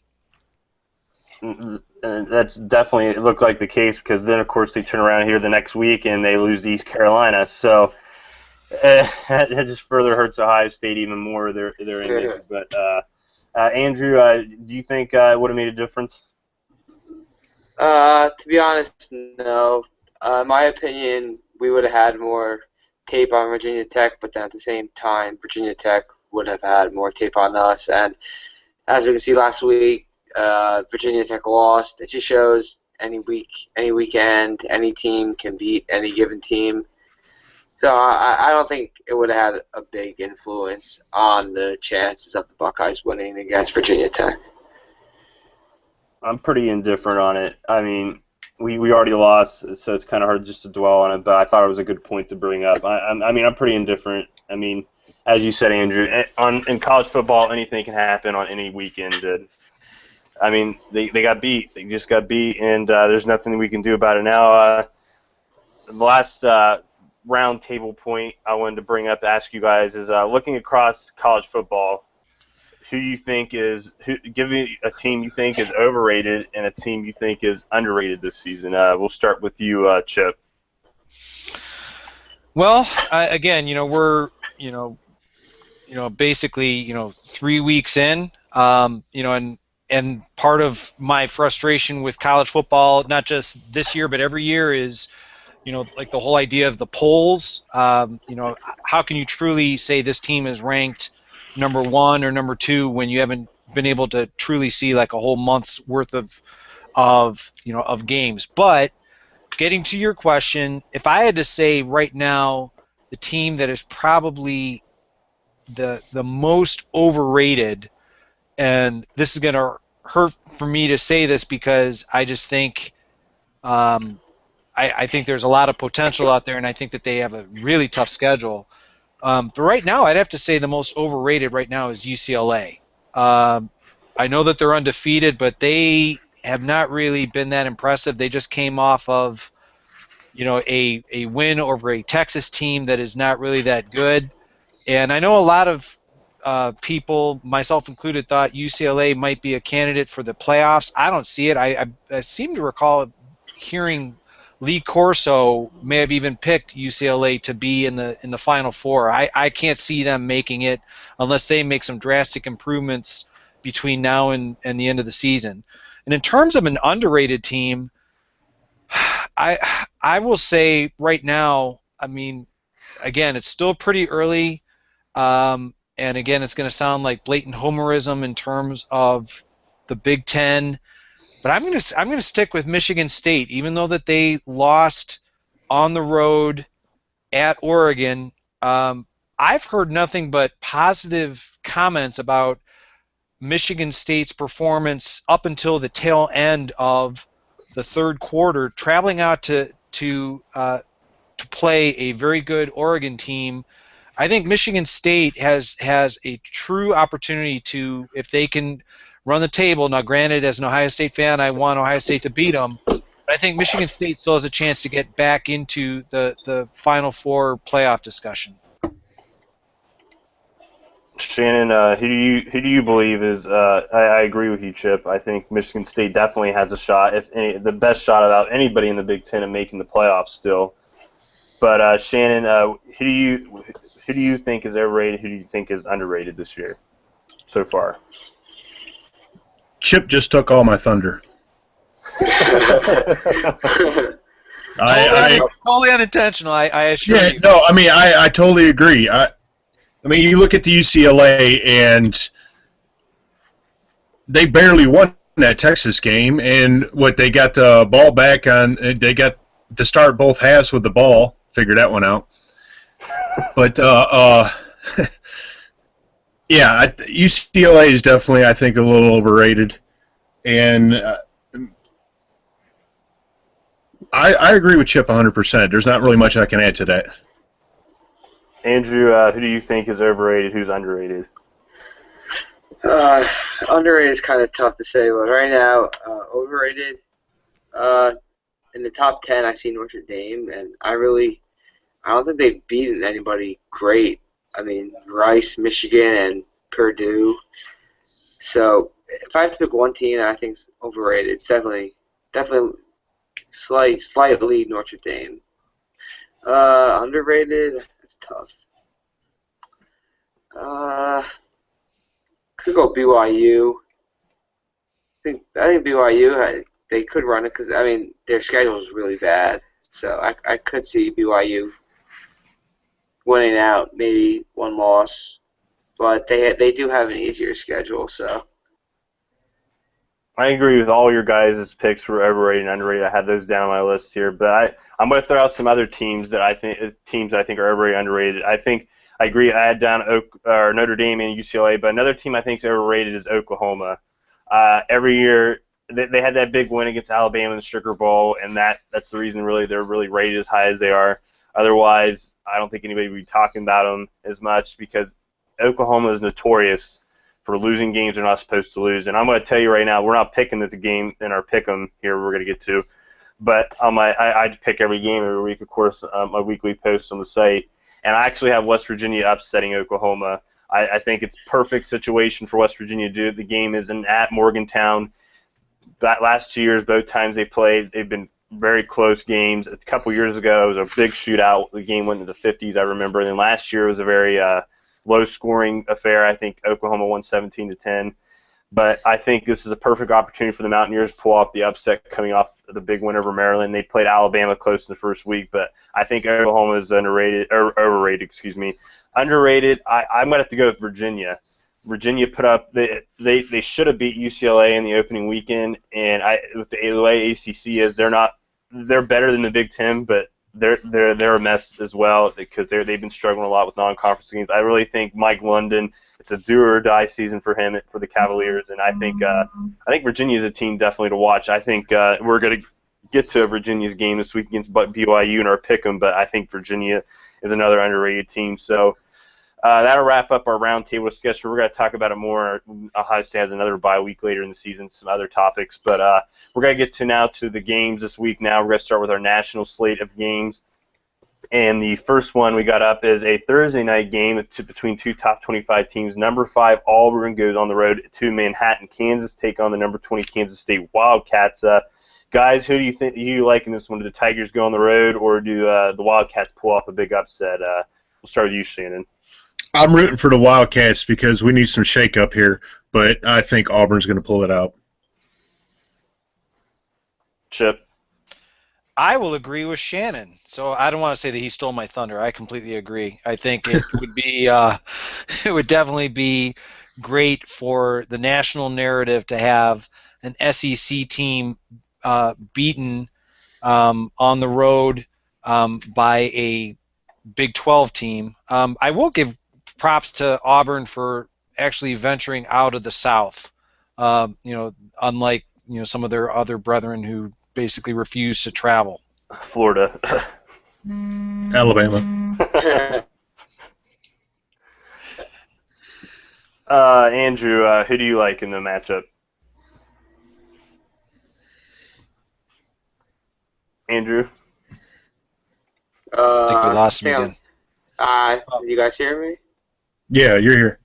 And that's definitely, it looked like the case, because then of course they turn around here the next week and they lose to East Carolina. So that just further hurts Ohio State even more. Their image. But Andrew, do you think it would have made a difference? To be honest, no. In my opinion, we would have had more tape on Virginia Tech, but then at the same time, Virginia Tech would have had more tape on us. And as we can see last week, Virginia Tech lost. It just shows any weekend, any team can beat any given team. So I don't think it would have had a big influence on the chances of the Buckeyes winning against Virginia Tech. I'm pretty indifferent on it. I mean, we already lost, so it's kind of hard just to dwell on it, but I thought it was a good point to bring up. I mean, I'm pretty indifferent. I mean, as you said, Andrew, in college football, anything can happen on any weekend. And, I mean, they got beat. They just got beat, and there's nothing we can do about it now. The last round table point I wanted to bring up to ask you guys is looking across college football, give me a team you think is overrated and a team you think is underrated this season. We'll start with you, Chip. Well, again, we're basically 3 weeks in, and part of my frustration with college football, not just this year but every year, is like the whole idea of the polls. How can you truly say this team is ranked number 1 or number 2 when you haven't been able to truly see like a whole month's worth of games? But getting to your question, if I had to say right now the team that is probably the most overrated, and this is going to hurt for me to say this because I just think I think there's a lot of potential out there, and I think that they have a really tough schedule. But right now, I'd have to say the most overrated right now is UCLA. I know that they're undefeated, but they have not really been that impressive. They just came off of, a win over a Texas team that is not really that good. And I know a lot of people, myself included, thought UCLA might be a candidate for the playoffs. I don't see it. I seem to recall hearing Lee Corso may have even picked UCLA to be in the Final Four. I can't see them making it unless they make some drastic improvements between now and the end of the season. And in terms of an underrated team, I will say right now, I mean, again, it's still pretty early, and again, it's going to sound like blatant homerism in terms of the Big Ten. But I'm gonna stick with Michigan State, even though that they lost on the road at Oregon. I've heard nothing but positive comments about Michigan State's performance up until the tail end of the third quarter, traveling out to play a very good Oregon team. I think Michigan State has a true opportunity to, if they can run the table. Now, granted, as an Ohio State fan, I want Ohio State to beat them. But I think Michigan State still has a chance to get back into the Final Four playoff discussion. Shannon, who do you believe is? I agree with you, Chip. I think Michigan State definitely has a shot, the best shot about anybody in the Big Ten of making the playoffs still. But Shannon, who do you think is overrated? Who do you think is underrated this year so far? Chip just took all my thunder. Totally unintentional, I assure you. Yeah, no, I mean, I totally agree. I mean, you look at the UCLA, and they barely won that Texas game, and they got the ball back on. They got to start both halves with the ball. Figure that one out. But yeah, UCLA is definitely, I think, a little overrated, and I agree with Chip 100%. There's not really much I can add to that. Andrew, who do you think is overrated? Who's underrated? Underrated is kind of tough to say, but right now, overrated. In the top 10, I see Notre Dame, and I don't think they've beaten anybody great. I mean, Rice, Michigan, and Purdue. So if I have to pick one team I think is overrated, it's definitely slightly Notre Dame. Underrated, it's tough. Could go BYU. I think BYU they could run it because I mean their schedule is really bad, so I could see BYU winning out, maybe one loss, but they do have an easier schedule, so. I agree with all your guys' picks for overrated and underrated. I had those down on my list here, but I'm going to throw out some other teams that I think are overrated, underrated. I agree. I had down Notre Dame and UCLA, but another team I think is overrated is Oklahoma. Every year they had that big win against Alabama in the Sugar Bowl, and that's the reason really they're really rated as high as they are. Otherwise, I don't think anybody would be talking about them as much because Oklahoma is notorious for losing games they're not supposed to lose. And I'm going to tell you right now, we're not picking this game in our pick 'em here we're going to get to. But I pick every game every week, of course, my weekly posts on the site. And I actually have West Virginia upsetting Oklahoma. I think it's a perfect situation for West Virginia to do it. The game is at Morgantown. That last 2 years, both times they played, they've been very close games. A couple years ago, it was a big shootout. The game went into the 50s, I remember. And then last year was a very low-scoring affair. I think Oklahoma won 17-10. But I think this is a perfect opportunity for the Mountaineers to pull off the upset coming off the big win over Maryland. They played Alabama close in the first week, but I think Oklahoma is overrated. Underrated, I'm going to have to go with Virginia. Virginia put up they should have beat UCLA in the opening weekend, and with the way ACC is, they're better than the Big Ten, but they're a mess as well because they've been struggling a lot with non-conference games. I really think Mike London, it's a do or die season for him for the Cavaliers, and I think Virginia is a team definitely to watch. I think we're going to get to Virginia's game this week against BYU in our pick'em, but I think Virginia is another underrated team. So that'll wrap up our roundtable discussion. We're going to talk about it more. Ohio State has another bye week later in the season, some other topics. But we're going to get to the games this week now. We're going to start with our national slate of games. And the first one we got up is a Thursday night game between two top 25 teams. Number 5, Auburn goes on the road to Manhattan, Kansas, take on the number 20 Kansas State Wildcats. Guys, who do you like in this one? Do the Tigers go on the road, or do the Wildcats pull off a big upset? We'll start with you, Shannon. I'm rooting for the Wildcats because we need some shake-up here, but I think Auburn's going to pull it out. Chip? I will agree with Shannon. So I don't want to say that he stole my thunder. I completely agree. I think it would be it would definitely be great for the national narrative to have an SEC team beaten on the road by a Big 12 team. I will give props to Auburn for actually venturing out of the South. Unlike some of their other brethren who basically refuse to travel. Florida. Alabama. Andrew, who do you like in the matchup? Andrew? I think we lost him again. You guys hear me? Yeah, you're here.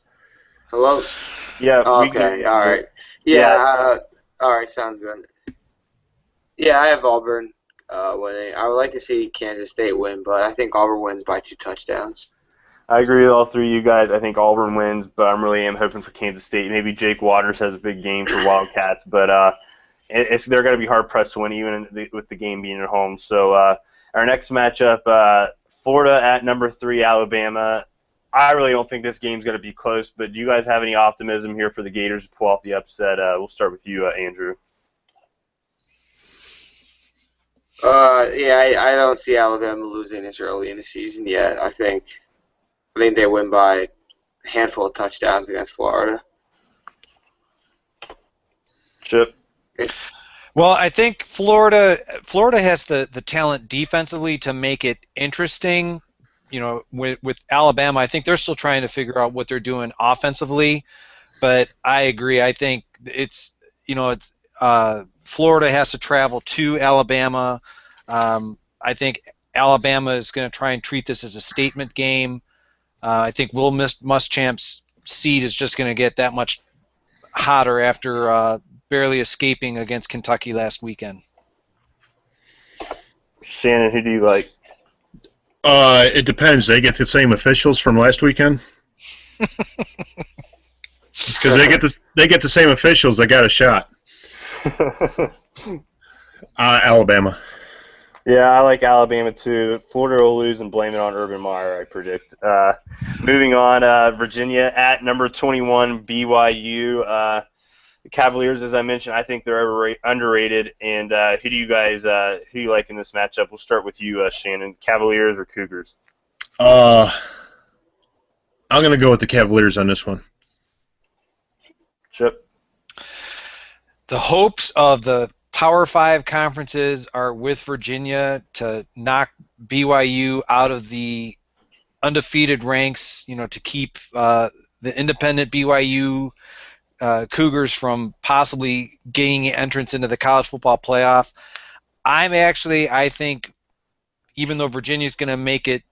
Hello? Yeah. Okay, all right. Yeah, all right, sounds good. Yeah, I have Auburn winning. I would like to see Kansas State win, but I think Auburn wins by 2 touchdowns. I agree with all three of you guys. I think Auburn wins, but I really am hoping for Kansas State. Maybe Jake Waters has a big game for Wildcats, but they're going to be hard-pressed to win, even with the game being at home. So our next matchup, Florida at number 3, Alabama. I really don't think this game's going to be close, but do you guys have any optimism here for the Gators to pull off the upset? We'll start with you, Andrew. I don't see Alabama losing this early in the season yet. I think they win by a handful of touchdowns against Florida. Chip? Well, I think Florida has the talent defensively to make it interesting, with Alabama, I think they're still trying to figure out what they're doing offensively. But I agree. I think Florida has to travel to Alabama. I think Alabama is going to try and treat this as a statement game. I think Will Muschamp's seat is just going to get that much hotter after barely escaping against Kentucky last weekend. Shannon, who do you like? It depends. They get the same officials from last weekend. Because they get the same officials. They got a shot. Alabama. Yeah, I like Alabama too. Florida will lose and blame it on Urban Meyer, I predict. Moving on, Virginia at number 21, BYU. The Cavaliers, as I mentioned, I think they're underrated. And who do you like in this matchup? We'll start with you, Shannon. Cavaliers or Cougars? I'm going to go with the Cavaliers on this one. Chip? The hopes of the Power 5 conferences are with Virginia to knock BYU out of the undefeated ranks, to keep the independent BYU Cougars from possibly gaining entrance into the college football playoff. I think, even though Virginia's going to make it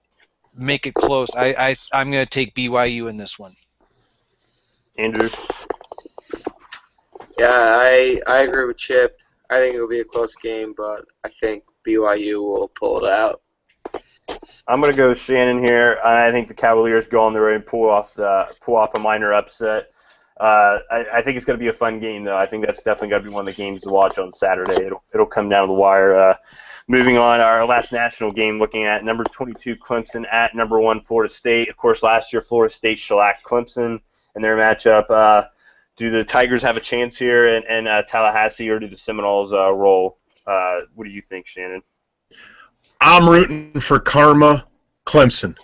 close, I'm going to take BYU in this one. Andrew? Yeah, I agree with Chip. I think it'll be a close game, but I think BYU will pull it out. I'm going to go with Shannon here. I think the Cavaliers go on the road and pull off a minor upset. I think it's going to be a fun game, though. I think that's definitely going to be one of the games to watch on Saturday. It'll come down to the wire. Moving on, our last national game, looking at number 22 Clemson at number 1 Florida State. Of course, last year Florida State shellacked Clemson in their matchup. Do the Tigers have a chance here in Tallahassee, or do the Seminoles roll? What do you think, Shannon? I'm rooting for Karma Clemson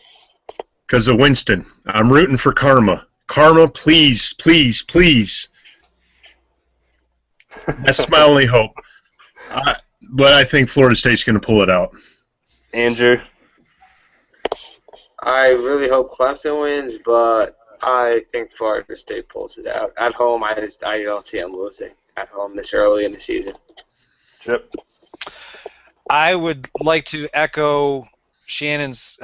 because of Winston. I'm rooting for Karma. Karma, please, please, please. That's my only hope. But I think Florida State's going to pull it out. Andrew? I really hope Clemson wins, but I think Florida State pulls it out. At home, I don't see them losing at home this early in the season. Chip? I would like to echo Shannon's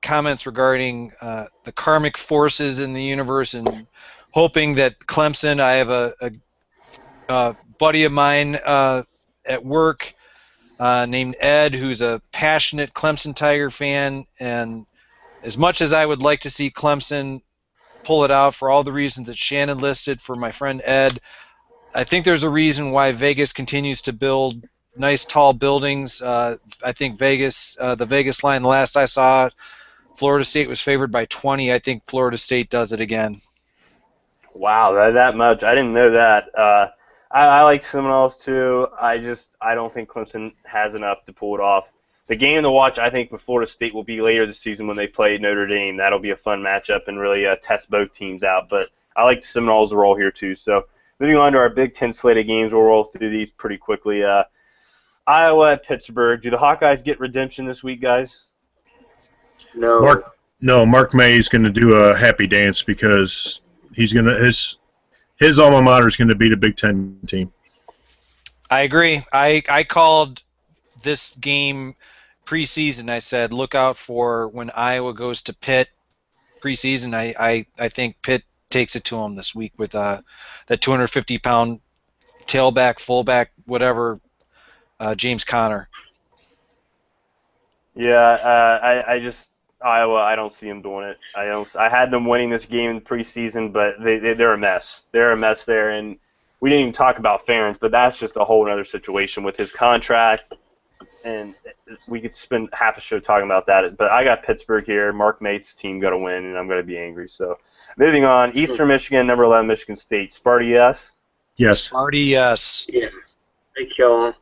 comments regarding the karmic forces in the universe and hoping that Clemson. I have a buddy of mine at work named Ed, who's a passionate Clemson Tiger fan, and as much as I would like to see Clemson pull it out for all the reasons that Shannon listed for my friend Ed, I think there's a reason why Vegas continues to build nice tall buildings. I think the Vegas line, the last I saw, Florida State was favored by 20. I think Florida State does it again. Wow, that much. I didn't know that. I like Seminoles too. I don't think Clemson has enough to pull it off. The game to watch, I think, with Florida State will be later this season when they play Notre Dame. That'll be a fun matchup and really test both teams out. But I like the Seminoles to roll here too. So moving on to our Big Ten slate of games, we'll roll through these pretty quickly. Iowa at Pittsburgh. Do the Hawkeyes get redemption this week, guys? No. Mark May is going to do a happy dance because he's going to his alma mater is going to beat a Big Ten team. I agree. I called this game preseason. I said look out for when Iowa goes to Pitt preseason. I think Pitt takes it to them this week with that 250-pound tailback, fullback, whatever, James Conner. Yeah, Iowa, I don't see them doing it. I had them winning this game in preseason, but they're a mess. They're a mess there, and we didn't even talk about Ferentz, but that's just a whole other situation with his contract, and we could spend half a show talking about that. But I got Pittsburgh here. Mark Mate's team got to win, and I'm going to be angry. So moving on, Eastern Michigan, number 11, Michigan State. Sparty, yes? Yes. Sparty, yes. Yes. They kill them.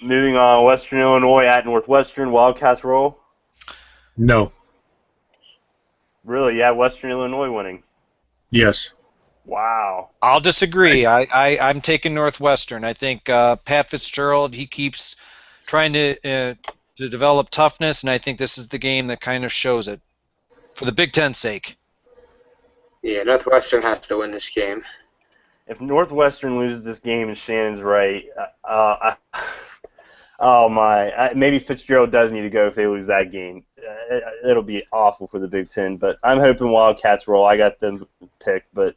Moving on, Western Illinois at Northwestern. Wildcats roll? No. Really? Yeah, Western Illinois winning. Yes. Wow. I'll disagree. I'm taking Northwestern. I think Pat Fitzgerald, he keeps trying to to develop toughness, and I think this is the game that kind of shows it for the Big Ten's sake. Yeah, Northwestern has to win this game. If Northwestern loses this game and Shannon's right, oh my, maybe Fitzgerald does need to go if they lose that game. It'll be awful for the Big Ten, but I'm hoping Wildcats roll. I got them picked, but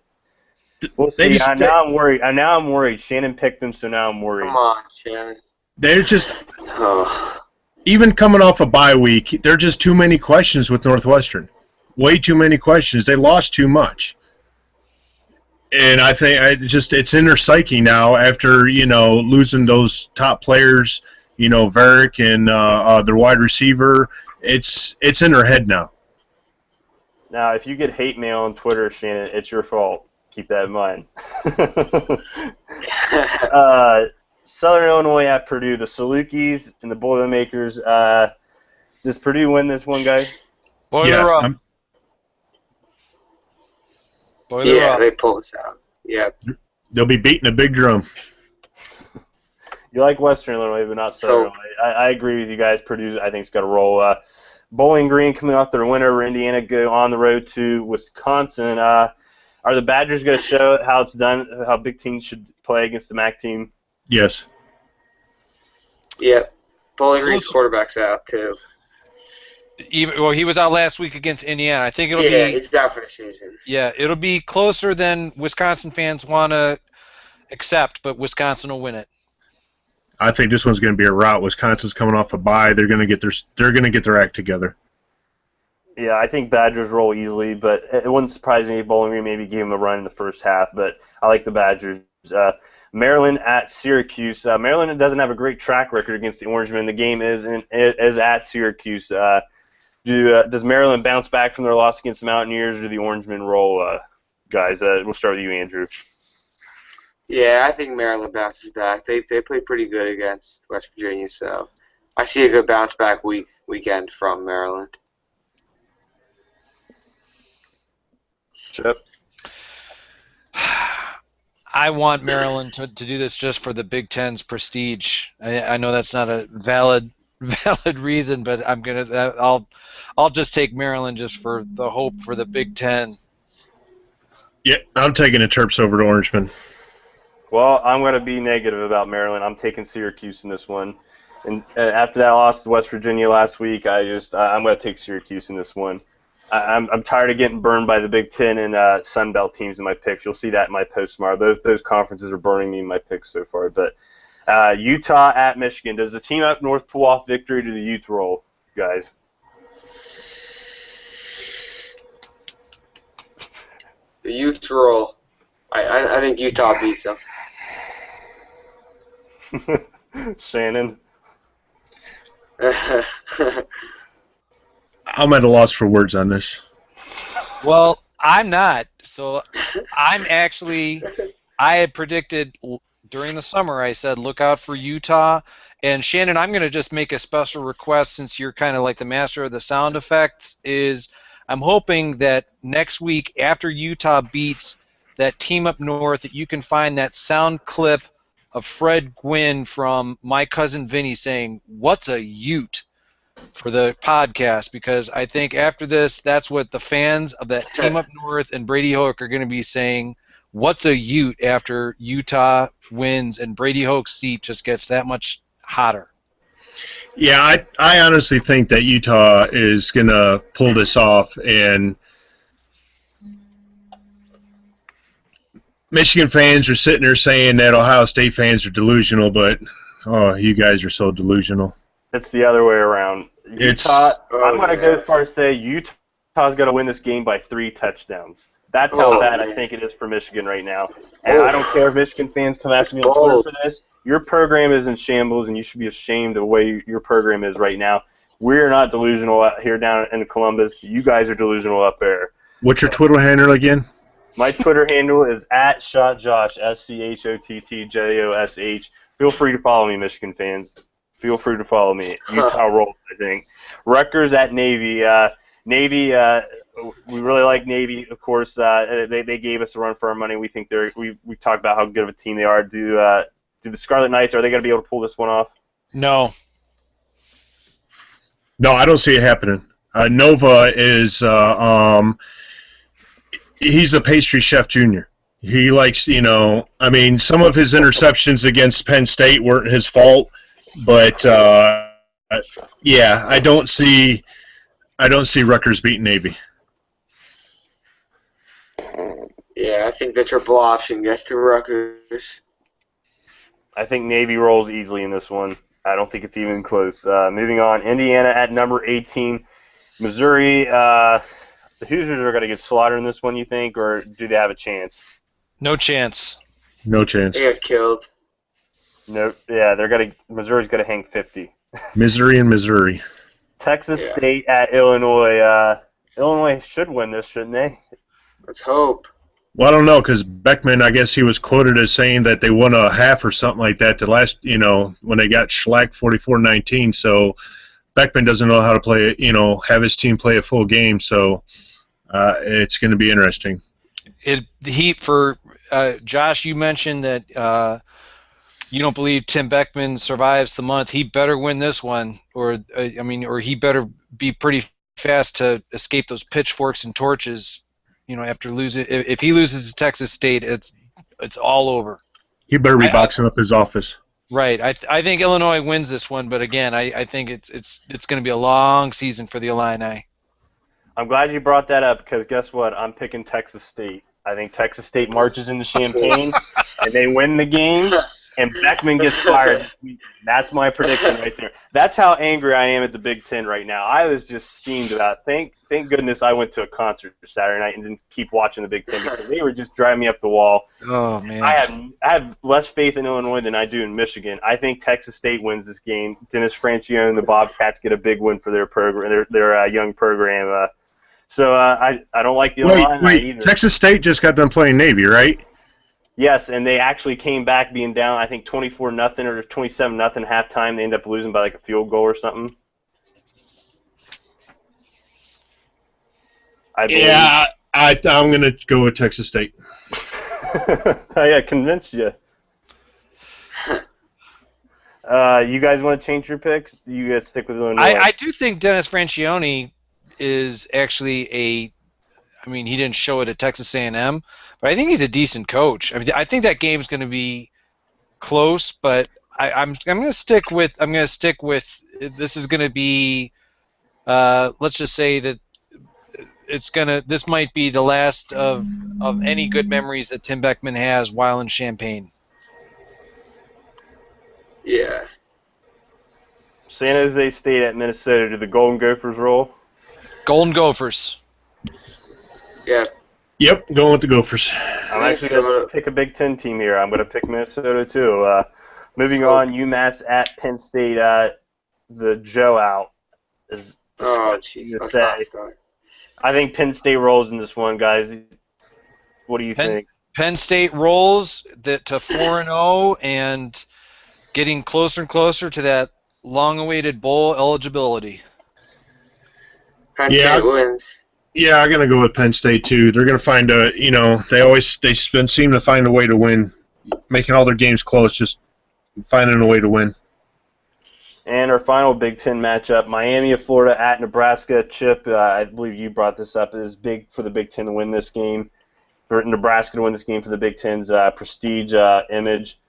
we'll see. Now I'm worried. Now I'm worried. Shannon picked them, so now I'm worried. Come on, Shannon. They're just Oh. even coming off a bye week. There are just too many questions with Northwestern. Way too many questions. They lost too much. And I think it's in their psyche now after, losing those top players, Varick and their wide receiver. It's in their head now. Now, if you get hate mail on Twitter, Shannon, it's your fault. Keep that in mind. Southern Illinois at Purdue, the Salukis and the Boilermakers. Does Purdue win this one, guys? Boiler up. Boiler Yeah, up. they pull this out. Yeah. They'll be beating a big drum. You like Western Illinois, but not Southern Illinois. I agree with you guys. Purdue, I think, is going to roll. Bowling Green coming off their win over Indiana, go on the road to Wisconsin. Are the Badgers going to show how it's done, how big teams should play against the MAC team? Yes. Yep. Bowling Green's quarterback's out, too. He was out last week against Indiana. I think it'll be. Yeah, he's out for the season. Yeah, it'll be closer than Wisconsin fans want to accept, but Wisconsin will win it. I think this one's going to be a rout. Wisconsin's coming off a bye. They're going to get their act together. Yeah, I think Badgers roll easily, but it wouldn't surprise me if Bowling Green maybe gave them a run in the first half. But I like the Badgers. Maryland at Syracuse. Maryland doesn't have a great track record against the Orangemen. The game is at Syracuse. Does Maryland bounce back from their loss against the Mountaineers, or do the Orangemen roll, guys? We'll start with you, Andrew. Yeah, I think Maryland bounces back. They played pretty good against West Virginia, so I see a good bounce back weekend from Maryland. Chip? I want Maryland to do this just for the Big Ten's prestige. I know that's not a valid reason, but I'll just take Maryland just for the hope for the Big Ten. Yeah, I'm taking the Terps over to Orangemen. Well, I'm going to be negative about Maryland. I'm taking Syracuse in this one. And after that loss to West Virginia last week, I'm going to take Syracuse in this one. I'm tired of getting burned by the Big Ten and Sun Belt teams in my picks. You'll see that in my post tomorrow. Both those conferences are burning me in my picks so far. But Utah at Michigan. Does the team up north pull off victory to the Utes roll, guys? The Utes roll. I think Utah beats them. Shannon? I'm at a loss for words on this. Well, I'm not. So I'm actually – I had predicted during the summer, I said look out for Utah. And Shannon, I'm going to just make a special request since you're kind of like the master of the sound effects is I'm hoping that next week after Utah beats that team up north that you can find that sound clip of Fred Gwynn from My Cousin Vinny saying, "What's a Ute?" for the podcast, because I think after this, that's what the fans of that team up north and Brady Hoke are going to be saying, "What's a Ute?" after Utah wins and Brady Hoke's seat just gets that much hotter. Yeah, I honestly think that Utah is going to pull this off, and Michigan fans are sitting there saying that Ohio State fans are delusional, but, oh, you guys are so delusional. It's the other way around. Utah, I'm going to go as far as say Utah's going to win this game by 3 touchdowns. That's how bad I think it is for Michigan right now. And I don't care if Michigan fans come after me on Twitter for this. Your program is in shambles, and you should be ashamed of the way your program is right now. We're not delusional out here down in Columbus. You guys are delusional up there. What's your Twitter handle again? My Twitter handle is @ShotJosh, SCHOTTJOSH. Feel free to follow me, Michigan fans. Feel free to follow me. Utah rolls, I think. Rutgers at Navy. Navy, we really like Navy, of course. They gave us a run for our money. We think we've talked about how good of a team they are. Do the Scarlet Knights, are they going to be able to pull this one off? No. No, I don't see it happening. Nova is he's a pastry chef junior. He likes, I mean, some of his interceptions against Penn State weren't his fault, but yeah, I don't see Rutgers beating Navy. Yeah, I think the triple option gets to Rutgers. I think Navy rolls easily in this one. I don't think it's even close. Moving on, Indiana at number 18. Missouri, the Hoosiers are going to get slaughtered in this one, you think, or do they have a chance? No chance. No chance. They got killed. No, yeah, Missouri's going to hang 50. Missouri and Missouri. Texas State at Illinois. Illinois should win this, shouldn't they? Let's hope. Well, I don't know, because Beckman, I guess he was quoted as saying that they won a half or something like that the last, when they got shellacked 44-19. So Beckman doesn't know how to play, have his team play a full game. So it's going to be interesting. Josh, you mentioned that you don't believe Tim Beckman survives the month. He better win this one, or he better be pretty fast to escape those pitchforks and torches. After losing, if he loses to Texas State, it's all over. He better be boxing up his office. Right. I think Illinois wins this one, but again, I think it's going to be a long season for the Illini. I'm glad you brought that up because guess what? I'm picking Texas State. I think Texas State marches into Champaign and they win the game, and Beckman gets fired. That's my prediction right there. That's how angry I am at the Big Ten right now. I was just steamed about. Thank goodness I went to a concert Saturday night and didn't keep watching the Big Ten because they were just driving me up the wall. Oh man, I have less faith in Illinois than I do in Michigan. I think Texas State wins this game. Dennis Francione and the Bobcats get a big win for their program, their young program. So I don't like the Illini either. Texas State just got done playing Navy, right? Yes, and they actually came back being down, I think 24-0 or 27-0 halftime. They ended up losing by like a field goal or something. Yeah, I'm going to go with Texas State. I convinced you. You guys want to change your picks? You guys stick with Illinois. I do think Dennis Francione is actually he didn't show it at Texas A&M, but I think he's a decent coach. I think that game's going to be close, but I'm going to stick with this is going to be let's just say that this might be the last of any good memories that Tim Beckman has while in Champaign. Yeah. San Jose State at Minnesota. Do the Golden Gophers roll? Golden Gophers. Yeah. Yep, going with the Gophers. I'm actually going to pick a Big Ten team here. I'm going to pick Minnesota too. Moving on, UMass at Penn State. The Joe out. Oh, jeez. I think Penn State rolls in this one, guys. What do you think? Penn State rolls to 4-0 and getting closer and closer to that long-awaited bowl eligibility. Penn State wins. Yeah, I'm gonna go with Penn State too. They're gonna find they seem to find a way to win, making all their games close, just finding a way to win. And our final Big Ten matchup: Miami of Florida at Nebraska. Chip, I believe you brought this up. It is big for the Big Ten to win this game, for Nebraska to win this game for the Big Ten's prestige image.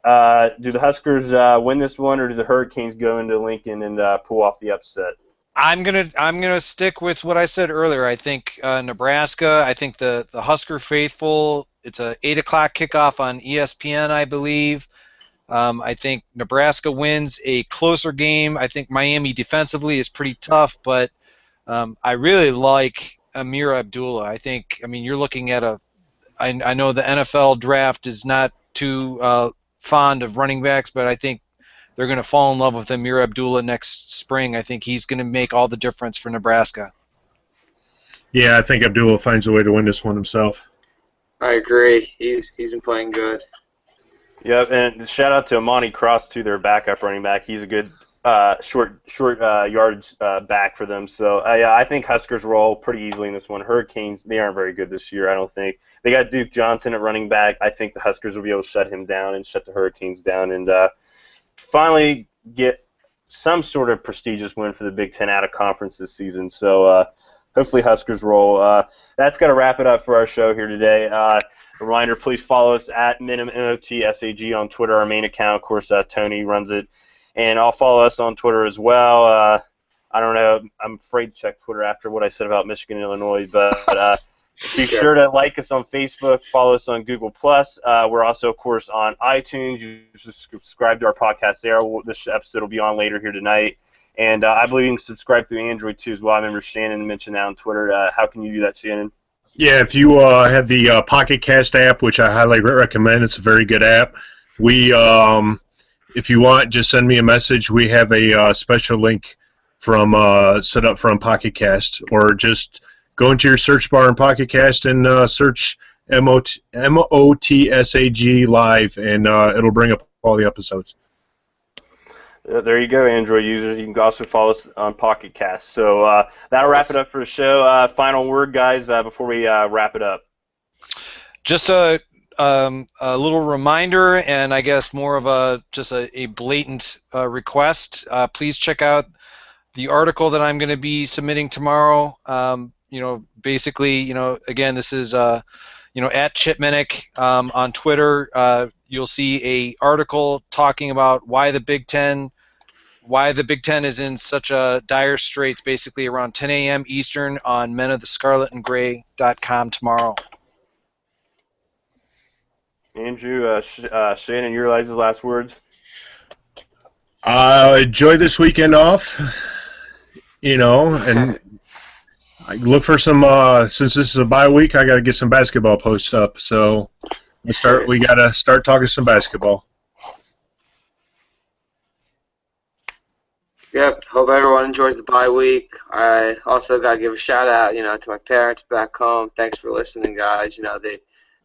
Do the Huskers win this one, or do the Hurricanes go into Lincoln and pull off the upset? I'm gonna stick with what I said earlier. I think Nebraska. I think the Husker faithful. It's a 8:00 kickoff on ESPN, I believe. I think Nebraska wins a closer game. I think Miami defensively is pretty tough, but I really like Amir Abdullah. You're looking at I know the NFL draft is not too fond of running backs, but I think they're going to fall in love with Amir Abdullah next spring. I think he's going to make all the difference for Nebraska. Yeah, I think Abdullah finds a way to win this one himself. I agree. He's been playing good. Yep, and shout out to Amani Cross too, their backup running back. He's a good short yards back for them. So yeah, I think Huskers roll pretty easily in this one. Hurricanes, they aren't very good this year, I don't think. They got Duke Johnson at running back. I think the Huskers will be able to shut him down and shut the Hurricanes down and finally get some sort of prestigious win for the Big Ten out of conference this season. So hopefully Huskers roll. That's going to wrap it up for our show here today. Reminder, please follow us at MotSAG on Twitter, our main account. Of course, Tony runs it. And I'll follow us on Twitter as well. I don't know. I'm afraid to check Twitter after what I said about Michigan and Illinois. But be sure to like us on Facebook, follow us on Google+. We're also, of course, on iTunes. You subscribe to our podcast there. This episode will be on later here tonight. And I believe you can subscribe through Android, too, as well. I remember Shannon mentioned that on Twitter. How can you do that, Shannon? Yeah, if you have the Pocket Cast app, which I highly recommend, it's a very good app. We, if you want, just send me a message. We have a special link from set up from Pocket Cast, or just go into your search bar in Pocket Cast and search MOTSAG Live, and it'll bring up all the episodes. There you go, Android users. You can also follow us on Pocket Cast. So that'll wrap it up for the show. Final word, guys, before we wrap it up. Just a little reminder, and I guess more of a blatant request. Please check out the article that I'm going to be submitting tomorrow. Basically, again, this is at Chip Minnick on Twitter. You'll see a article talking about why the Big Ten is in such a dire straits, basically around 10 a.m. Eastern on menofthescarletandgray.com tomorrow. Andrew, Shannon, your last words? Enjoy this weekend off, and I look for some, since this is a bye week, I got to get some basketball posts up, so we got to start talking some basketball. Yep, hope everyone enjoys the bye week. I also got to give a shout out, to my parents back home. Thanks for listening, guys.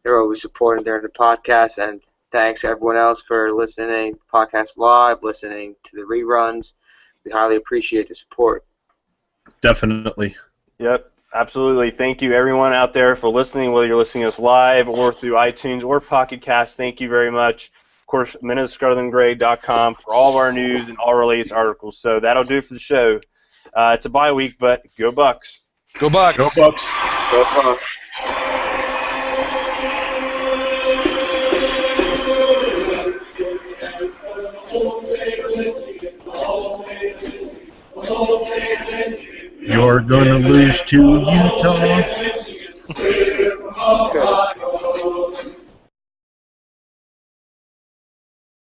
They're always supporting during the podcast, and thanks everyone else for listening to the podcast live, listening to the reruns. We highly appreciate the support. Definitely. Yep, absolutely. Thank you, everyone out there, for listening, whether you're listening to us live or through iTunes or Pocket Cast. Thank you very much. Of course, menofthescarletandgray.com for all of our news and all our latest articles. So that'll do it for the show. It's a bye week, but go Bucks. Go Bucks. Go Bucks. Go Bucks. You're gonna lose to Utah.